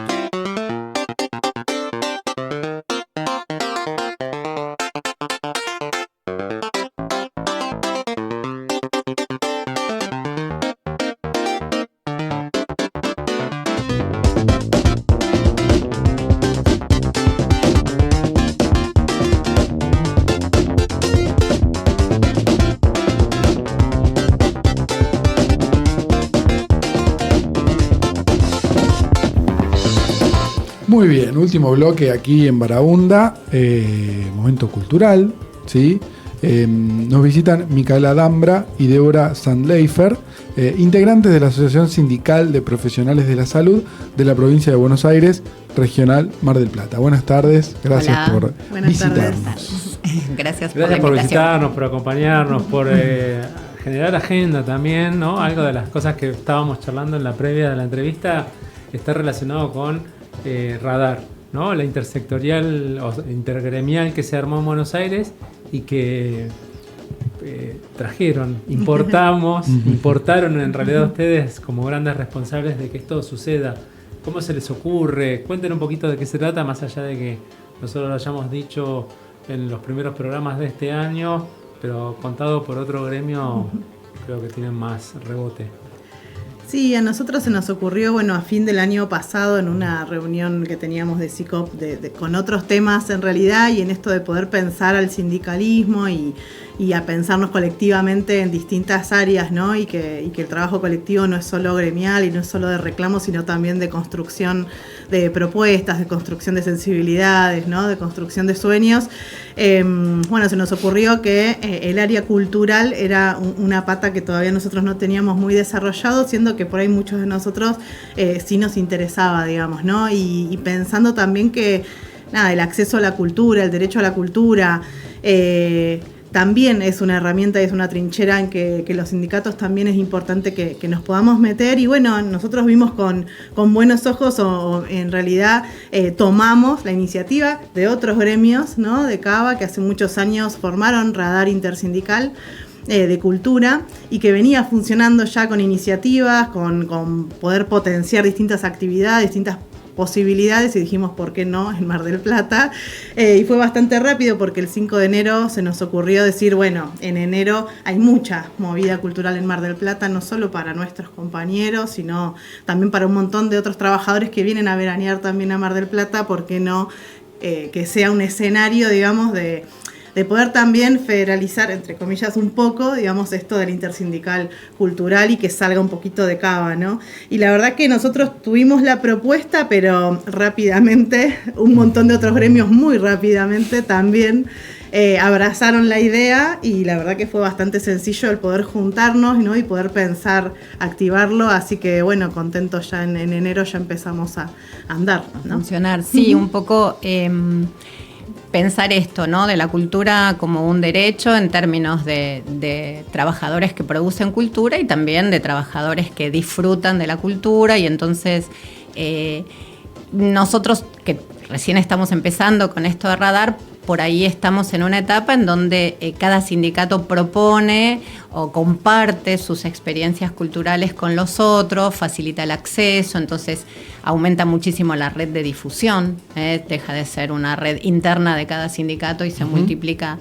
Speaker 2: Muy bien, último bloque aquí en Baraúnda, momento cultural, ¿sí? Nos visitan Micaela Dambra y Débora Sandleifer, integrantes de la Asociación Sindical de Profesionales de la Salud de la provincia de Buenos Aires, Regional Mar del Plata. Buenas tardes, gracias por visitarnos.
Speaker 6: Gracias
Speaker 3: por visitarnos, por acompañarnos, por generar agenda también, ¿no? Algo de las cosas que estábamos charlando en la previa de la entrevista está relacionado con Radar, ¿no? La intersectorial o intergremial que se armó en Buenos Aires y que importaron en realidad ustedes como grandes responsables de que esto suceda. ¿Cómo se les ocurre? Cuenten un poquito de qué se trata, más allá de que nosotros lo hayamos dicho en los primeros programas de este año, pero contado por otro gremio creo que tienen más rebote.
Speaker 8: Sí, a nosotros se nos ocurrió, bueno, a fin del año pasado en una reunión que teníamos de SICOP con otros temas en realidad, y en esto de poder pensar al sindicalismo y a pensarnos colectivamente en distintas áreas, ¿no? Y que el trabajo colectivo no es solo gremial y no es solo de reclamos, sino también de construcción de propuestas, de construcción de sensibilidades, ¿no? De construcción de sueños. Bueno, se nos ocurrió que el área cultural era una pata que todavía nosotros no teníamos muy desarrollado, siendo que por ahí muchos de nosotros sí nos interesaba, digamos, ¿no? Y pensando también que, nada, el acceso a la cultura, el derecho a la cultura, también es una herramienta y es una trinchera en que los sindicatos también es importante que nos podamos meter. Y bueno, nosotros vimos con buenos ojos o en realidad tomamos la iniciativa de otros gremios, ¿no? De CABA, que hace muchos años formaron Radar Intersindical de Cultura y que venía funcionando ya con iniciativas, con poder potenciar distintas actividades, distintas posibilidades, y dijimos, ¿por qué no?, en Mar del Plata. Y fue bastante rápido porque el 5 de enero se nos ocurrió decir, bueno, en enero hay mucha movida cultural en Mar del Plata, no solo para nuestros compañeros, sino también para un montón de otros trabajadores que vienen a veranear también a Mar del Plata. ¿Por qué no que sea un escenario, digamos, de poder también federalizar, entre comillas, un poco, digamos, esto del intersindical cultural y que salga un poquito de CABA, ¿no? Y la verdad que nosotros tuvimos la propuesta, pero rápidamente, un montón de otros gremios muy rápidamente también abrazaron la idea, y la verdad que fue bastante sencillo el poder juntarnos, ¿no? Y poder pensar, activarlo, así que bueno, contentos, ya en enero ya empezamos a andar, ¿no?
Speaker 9: Funcionar, sí, un poco... pensar esto, ¿no? De la cultura como un derecho en términos de trabajadores que producen cultura y también de trabajadores que disfrutan de la cultura, y entonces nosotros que recién estamos empezando con esto de Radar, por ahí estamos en una etapa en donde cada sindicato propone o comparte sus experiencias culturales con los otros, facilita el acceso, entonces aumenta muchísimo la red de difusión, deja de ser una red interna de cada sindicato y se multiplica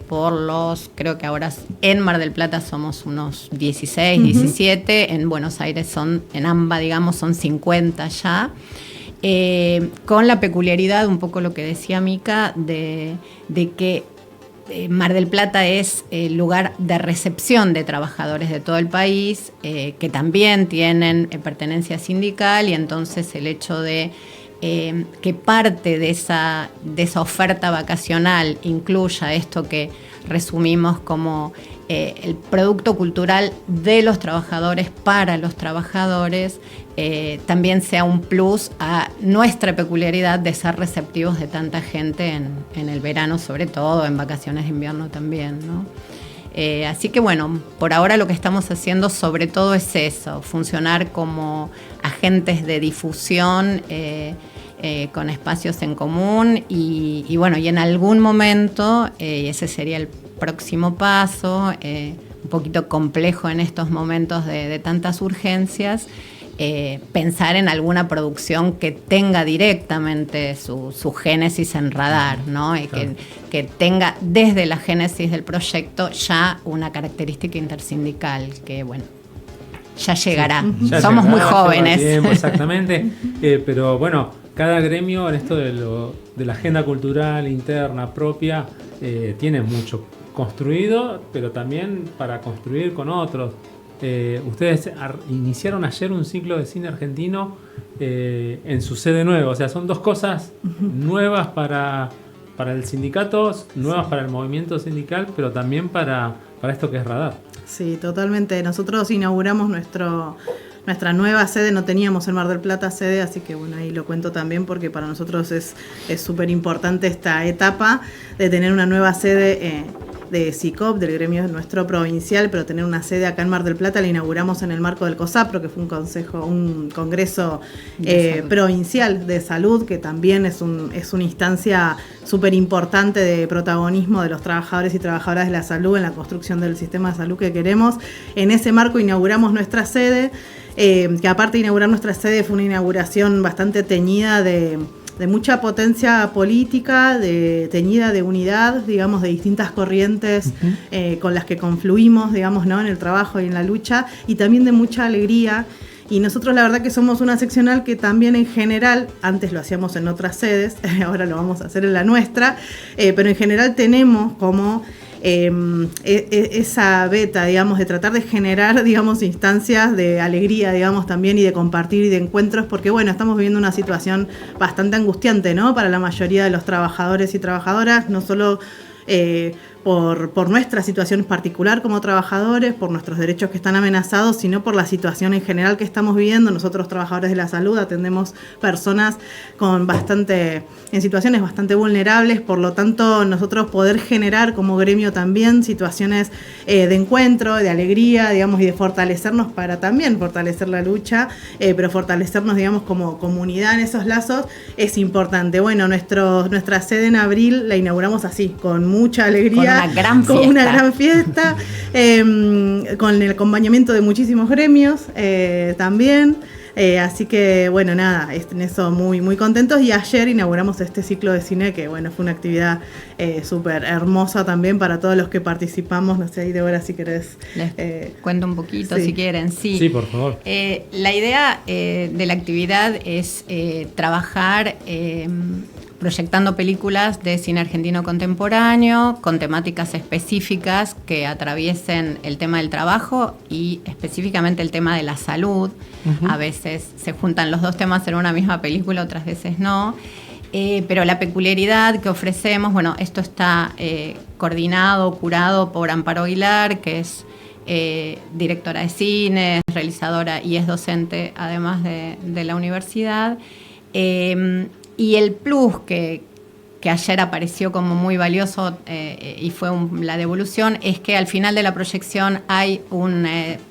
Speaker 9: por los, creo que ahora en Mar del Plata somos unos 16, 17, en Buenos Aires en AMBA, digamos, son 50 ya. Con la peculiaridad, un poco lo que decía Mica, de que Mar del Plata es el lugar de recepción de trabajadores de todo el país, que también tienen pertenencia sindical, y entonces el hecho de que parte de esa oferta vacacional incluya esto que resumimos como el producto cultural de los trabajadores para los trabajadores, también sea un plus a nuestra peculiaridad de ser receptivos de tanta gente en el verano, sobre todo, en vacaciones de invierno también, ¿no? Así que bueno, por ahora lo que estamos haciendo sobre todo es eso, funcionar como agentes de difusión con espacios en común y bueno, y en algún momento, ese sería el próximo paso, un poquito complejo en estos momentos de tantas urgencias, pensar en alguna producción que tenga directamente su génesis en radar, ¿no? Y claro, que tenga desde la génesis del proyecto ya una característica intersindical, que bueno, ya llegará. Sí. Ya somos muy jóvenes.
Speaker 3: Tiempo, exactamente. Pero bueno, cada gremio en esto de la agenda cultural interna propia tiene mucho construido, pero también para construir con otros. Ustedes iniciaron ayer un ciclo de cine argentino en su sede nueva, o sea, son dos cosas nuevas para el sindicato, nuevas para el movimiento sindical, pero también para esto que es Radar.
Speaker 8: Sí, totalmente. Nosotros inauguramos nuestra nueva sede, no teníamos en Mar del Plata sede, así que bueno, ahí lo cuento también porque para nosotros es súper importante esta etapa de tener una nueva sede de CICOP, del gremio nuestro provincial, pero tener una sede acá en Mar del Plata la inauguramos en el marco del COSAPRO, que fue un congreso provincial de salud, que también es una instancia súper importante de protagonismo de los trabajadores y trabajadoras de la salud en la construcción del sistema de salud que queremos. En ese marco inauguramos nuestra sede, que aparte de inaugurar nuestra sede fue una inauguración bastante teñida de mucha potencia política, teñida de unidad, digamos, de distintas corrientes con las que confluimos, digamos, ¿no?, en el trabajo y en la lucha, y también de mucha alegría. Y nosotros la verdad que somos una seccional que también en general, antes lo hacíamos en otras sedes, ahora lo vamos a hacer en la nuestra, pero en general tenemos como esa beta, digamos, de tratar de generar, digamos, instancias de alegría, digamos, también, y de compartir y de encuentros, porque bueno, estamos viviendo una situación bastante angustiante, ¿no?, para la mayoría de los trabajadores y trabajadoras, no solo por nuestra situación particular como trabajadores, por nuestros derechos que están amenazados, sino por la situación en general que estamos viviendo. Nosotros, trabajadores de la salud, atendemos personas en situaciones bastante vulnerables, por lo tanto, nosotros poder generar como gremio también situaciones de encuentro, de alegría, digamos, y de fortalecernos para también fortalecer la lucha, pero fortalecernos, digamos, como comunidad en esos lazos es importante. Bueno, nuestra sede en abril la inauguramos así, con mucha alegría. Con una gran fiesta, con el acompañamiento de muchísimos gremios también. Así que, bueno, nada, en eso muy, muy contentos. Y ayer inauguramos este ciclo de cine que, bueno, fue una actividad súper hermosa también para todos los que participamos. No sé, ahí Débora, si querés.
Speaker 9: Les cuento un poquito,
Speaker 8: sí,
Speaker 9: si quieren.
Speaker 3: Sí, por favor.
Speaker 9: La idea de la actividad es trabajar proyectando películas de cine argentino contemporáneo con temáticas específicas que atraviesen el tema del trabajo y específicamente el tema de la salud. A veces se juntan los dos temas en una misma película, otras veces no. Pero la peculiaridad que ofrecemos, bueno, esto está coordinado, curado por Amparo Aguilar, que es directora de cine, es realizadora y es docente además de la universidad. Y el plus que ayer apareció como muy valioso y fue la devolución es que al final de la proyección hay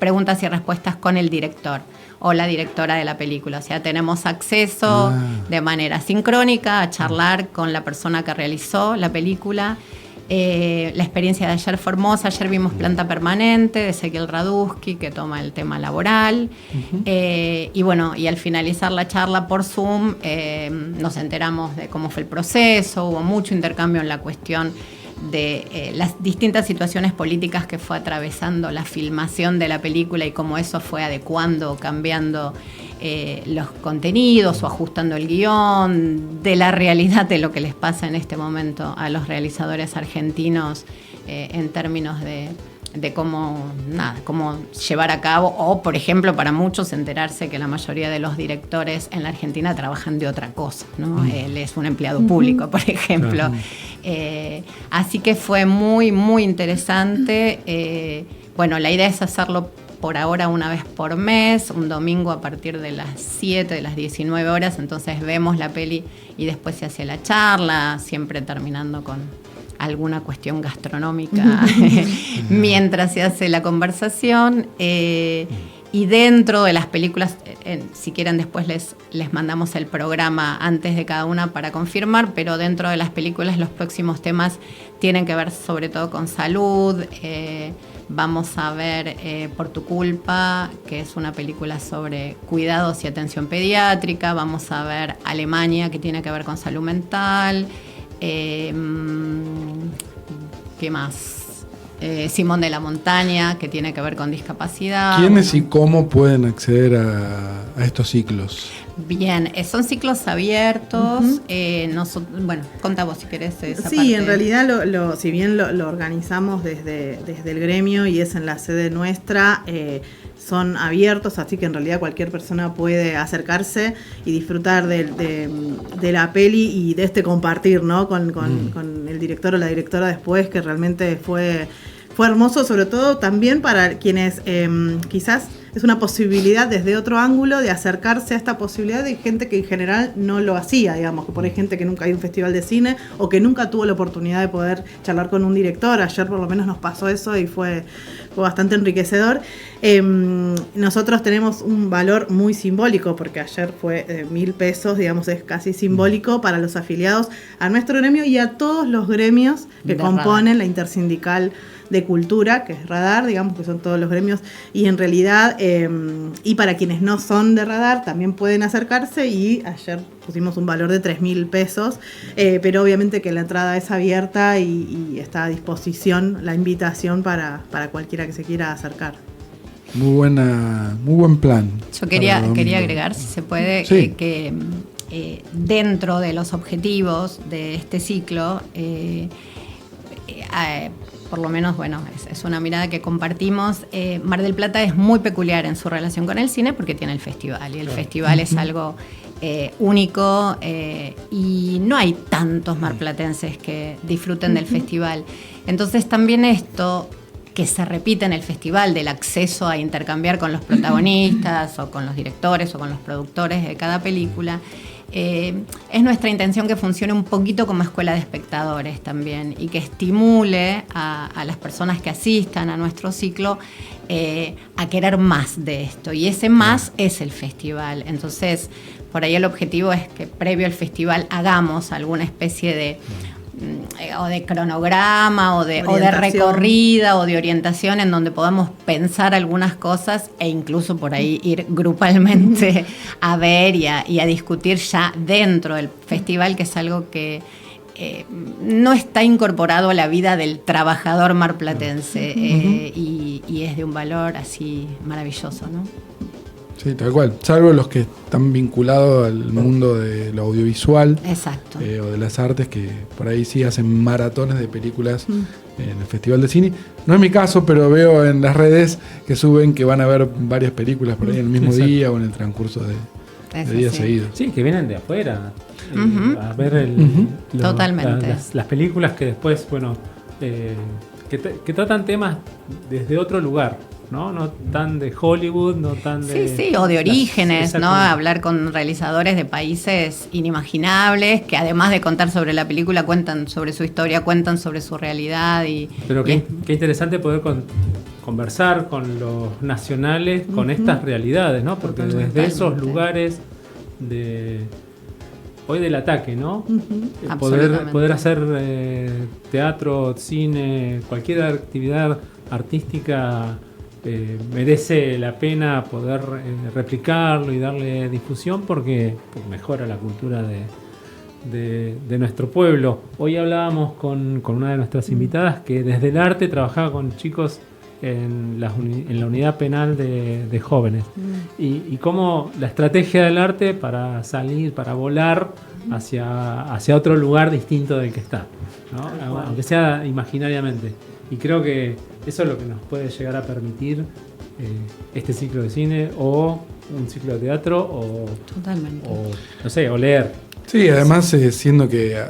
Speaker 9: preguntas y respuestas con el director o la directora de la película. O sea, tenemos acceso de manera sincrónica a charlar con la persona que realizó la película. La experiencia de ayer fue hermosa. Ayer vimos Planta Permanente de Ezequiel Radusky, que toma el tema laboral. Y bueno, y al finalizar la charla por Zoom nos enteramos de cómo fue el proceso. Hubo mucho intercambio en la cuestión de las distintas situaciones políticas que fue atravesando la filmación de la película y cómo eso fue adecuando, cambiando los contenidos o ajustando el guión, de la realidad de lo que les pasa en este momento a los realizadores argentinos en términos de cómo llevar a cabo, o por ejemplo para muchos enterarse que la mayoría de los directores en la Argentina trabajan de otra cosa, ¿no? Él es un empleado público, por ejemplo. Así que fue muy, muy interesante. Bueno, la idea es hacerlo por ahora una vez por mes, un domingo a partir de las 7, de las 19 horas, entonces vemos la peli y después se hace la charla, siempre terminando con alguna cuestión gastronómica mientras se hace la conversación. Y dentro de las películas, si quieren después les mandamos el programa antes de cada una para confirmar, pero dentro de las películas los próximos temas tienen que ver sobre todo con salud. Vamos a ver Por tu culpa, que es una película sobre cuidados y atención pediátrica. Vamos a ver Alemania, que tiene que ver con salud mental. ¿Qué más? Simón de la Montaña, que tiene que ver con discapacidad.
Speaker 2: ¿Quiénes y cómo pueden acceder a estos ciclos?
Speaker 9: Bien, son ciclos abiertos. Bueno, contá vos si querés esa parte.
Speaker 8: Sí, en realidad, si bien lo organizamos desde el gremio y es en la sede nuestra, son abiertos, así que en realidad cualquier persona puede acercarse y disfrutar de la peli y de compartir, ¿no? con el director o la directora después, que realmente fue hermoso, sobre todo también para quienes quizás es una posibilidad desde otro ángulo de acercarse a esta posibilidad de gente que en general no lo hacía, digamos, que por ahí gente que nunca ha ido a un festival de cine o que nunca tuvo la oportunidad de poder charlar con un director. Ayer por lo menos nos pasó eso y fue bastante enriquecedor. Nosotros tenemos un valor muy simbólico, porque ayer fue 1.000 pesos, digamos, es casi simbólico para los afiliados a nuestro gremio y a todos los gremios que componen la intersindical de cultura, que es Radar, digamos que son todos los gremios, y en realidad, y para quienes no son de Radar, también pueden acercarse, y ayer pusimos un valor de 3.000 pesos, pero obviamente que la entrada es abierta y está a disposición la invitación para cualquiera que se quiera acercar.
Speaker 2: Muy buen plan.
Speaker 9: Yo quería agregar, si se puede,
Speaker 2: sí,
Speaker 9: que dentro de los objetivos de este ciclo, por lo menos, bueno, es una mirada que compartimos. Mar del Plata es muy peculiar en su relación con el cine porque tiene el festival, y el festival es algo único, y no hay tantos marplatenses que disfruten del festival. Entonces también esto que se repite en el festival, del acceso a intercambiar con los protagonistas o con los directores o con los productores de cada película, es nuestra intención que funcione un poquito como escuela de espectadores también, y que estimule a las personas que asistan a nuestro ciclo a querer más de esto, y ese más es el festival. Entonces, por ahí el objetivo es que previo al festival hagamos alguna especie de cronograma o de recorrida o de orientación en donde podamos pensar algunas cosas e incluso por ahí ir grupalmente a ver y a discutir ya dentro del festival, que es algo que no está incorporado a la vida del trabajador marplatense, y es de un valor así maravilloso, ¿no?
Speaker 2: Sí, tal cual. Salvo los que están vinculados al mundo de lo audiovisual.
Speaker 9: Exacto.
Speaker 2: O de las artes, que por ahí sí hacen maratones de películas en el Festival de Cine. No es mi caso, pero veo en las redes que suben que van a ver varias películas por ahí en el mismo día o en el transcurso de días seguidos.
Speaker 3: Sí, que vienen de afuera a ver
Speaker 9: totalmente
Speaker 3: las películas que después, bueno, que tratan temas desde otro lugar. No tan de Hollywood, no tan de...
Speaker 9: Sí, o de orígenes, ¿no? Hablar con realizadores de países inimaginables, que además de contar sobre la película, cuentan sobre su historia, cuentan sobre su realidad.
Speaker 3: Pero qué interesante poder conversar con los nacionales, con estas realidades, ¿no? Porque desde esos lugares hoy del ataque, ¿no? Poder hacer teatro, cine, cualquier actividad artística... merece la pena poder replicarlo y darle difusión porque mejora la cultura de nuestro pueblo. Hoy hablábamos con una de nuestras invitadas que desde el arte trabajaba con chicos en la unidad penal de jóvenes, y cómo la estrategia del arte para salir, para volar hacia otro lugar distinto del que está, ¿no? Aunque sea imaginariamente. Y creo que eso es lo que nos puede llegar a permitir este ciclo de cine o un ciclo de teatro
Speaker 9: Totalmente.
Speaker 3: o leer.
Speaker 2: Sí, además siendo que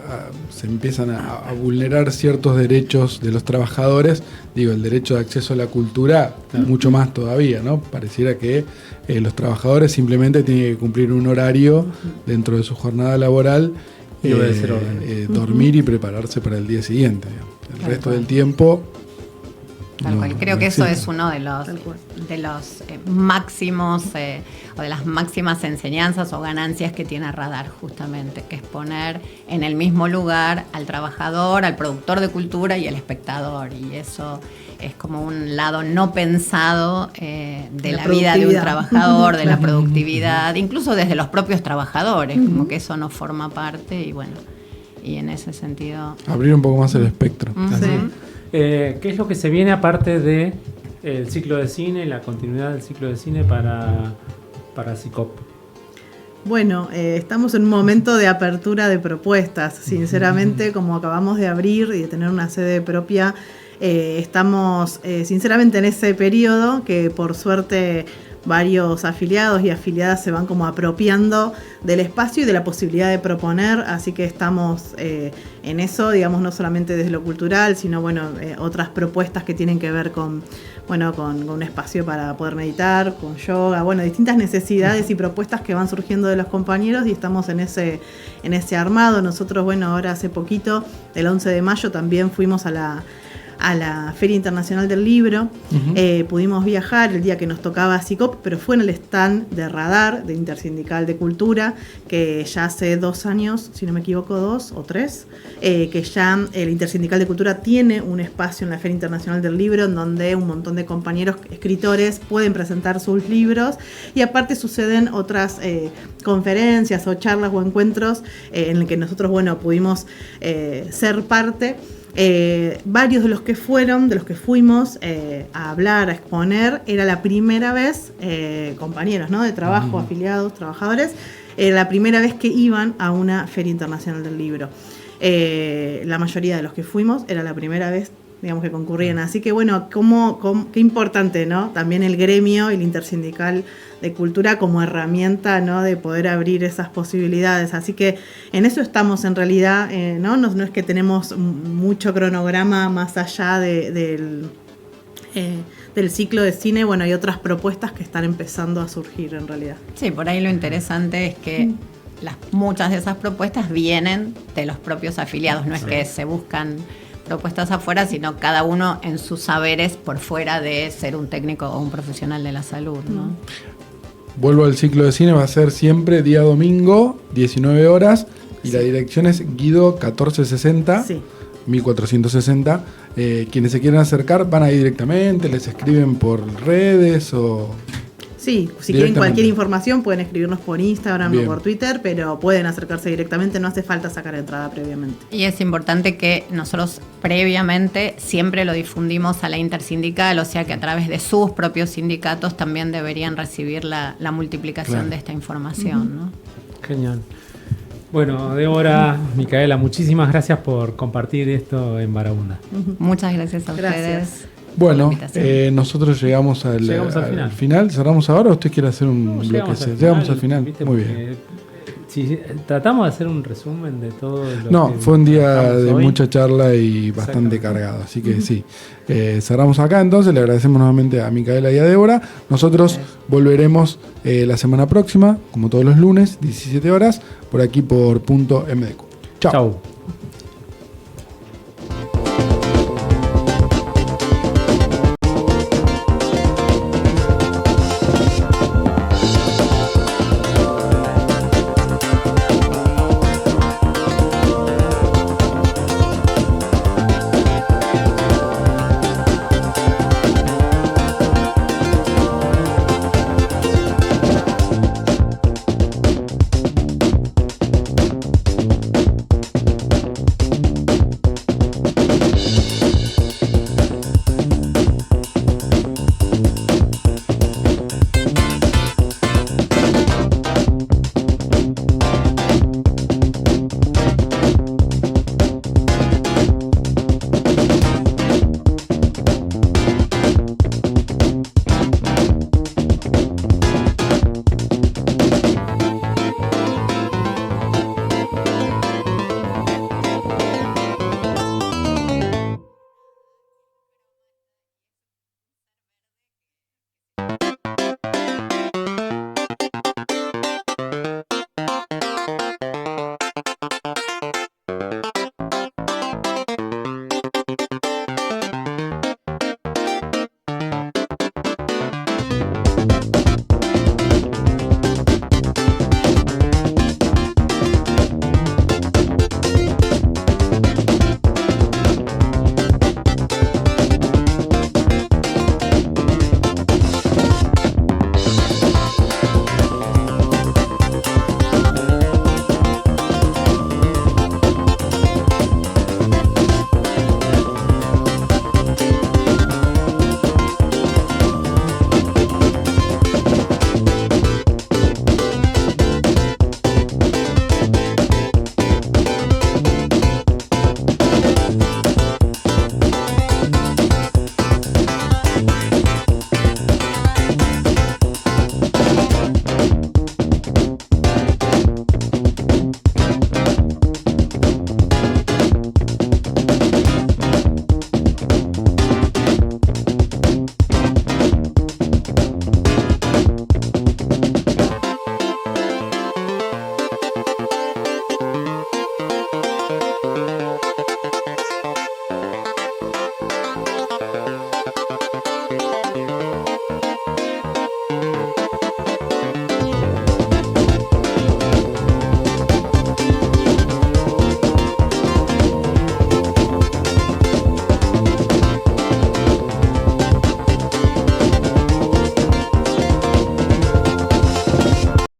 Speaker 2: se empiezan a vulnerar ciertos derechos de los trabajadores, el derecho de acceso a la cultura, mucho más todavía, ¿no? Pareciera que los trabajadores simplemente tienen que cumplir un horario dentro de su jornada laboral dormir y prepararse para el día siguiente. El resto del tiempo...
Speaker 9: Tal cual. Creo que eso es uno de los máximos o de las máximas enseñanzas o ganancias que tiene Radar, justamente, que es poner en el mismo lugar al trabajador, al productor de cultura y al espectador. Y eso es como un lado no pensado de la vida de un trabajador, de la productividad, incluso desde los propios trabajadores, como que eso no forma parte y bueno, y en ese sentido...
Speaker 2: Abrir un poco más el espectro.
Speaker 3: Sí. ¿Qué es lo que se viene aparte de el ciclo de cine, la continuidad del ciclo de cine para CICOP?
Speaker 8: Bueno, estamos en un momento de apertura de propuestas. Sinceramente, como acabamos de abrir y de tener una sede propia, estamos sinceramente en ese periodo que por suerte varios afiliados y afiliadas se van como apropiando del espacio y de la posibilidad de proponer, así que estamos en eso, digamos, no solamente desde lo cultural, sino otras propuestas que tienen que ver con un espacio para poder meditar, con yoga, distintas necesidades y propuestas que van surgiendo de los compañeros y estamos en ese armado. Nosotros, ahora hace poquito, el 11 de mayo, también fuimos a la Feria Internacional del Libro. Pudimos viajar el día que nos tocaba CICOP, pero fue en el stand de Radar, de Intersindical de Cultura, que ya hace 2 años, si no me equivoco, 2 o 3, que ya el Intersindical de Cultura tiene un espacio en la Feria Internacional del Libro en donde un montón de compañeros escritores pueden presentar sus libros y aparte suceden otras conferencias o charlas o encuentros en el que nosotros, pudimos ser parte. Varios de los que fuimos a hablar, a exponer, era la primera vez, compañeros, ¿no?, de trabajo, afiliados, trabajadores, era la primera vez que iban a una Feria Internacional del Libro. La mayoría de los que fuimos era la primera vez, digamos, que concurrían. Así que qué importante, ¿no?, también el gremio y el Intersindical de Cultura como herramienta, ¿no?, de poder abrir esas posibilidades. Así que en eso estamos en realidad, no es que tenemos mucho cronograma más allá del ciclo de cine. Hay otras propuestas que están empezando a surgir en realidad.
Speaker 9: Sí, por ahí lo interesante es que muchas de esas propuestas vienen de los propios afiliados, no es que se buscan propuestas afuera, sino cada uno en sus saberes por fuera de ser un técnico o un profesional de la salud, ¿no?
Speaker 2: Vuelvo al ciclo de cine, va a ser siempre día domingo, 19 horas, y la dirección es Guido 1460, 1460. Quienes se quieran acercar van ahí directamente, les escriben por redes o...
Speaker 8: Sí, si quieren cualquier información pueden escribirnos por Instagram o por Twitter, pero pueden acercarse directamente, no hace falta sacar entrada previamente.
Speaker 9: Y es importante que nosotros previamente siempre lo difundimos a la intersindical, o sea que a través de sus propios sindicatos también deberían recibir la multiplicación de esta información, ¿no?
Speaker 3: Genial. Bueno, Débora, Micaela, muchísimas gracias por compartir esto en Baraunda.
Speaker 9: Muchas gracias a ustedes.
Speaker 2: Bueno, nosotros llegamos al final. ¿Cerramos ahora o usted quiere hacer un bloque? Llegamos al final. Muy bien.
Speaker 3: Si tratamos de hacer un resumen de todo lo
Speaker 2: No, fue un día de mucha charla y bastante cargado. Así que sí. Cerramos acá entonces. Le agradecemos nuevamente a Micaela y a Débora. Nosotros volveremos la semana próxima, como todos los lunes, 17 horas, por aquí por .mdq. Chao.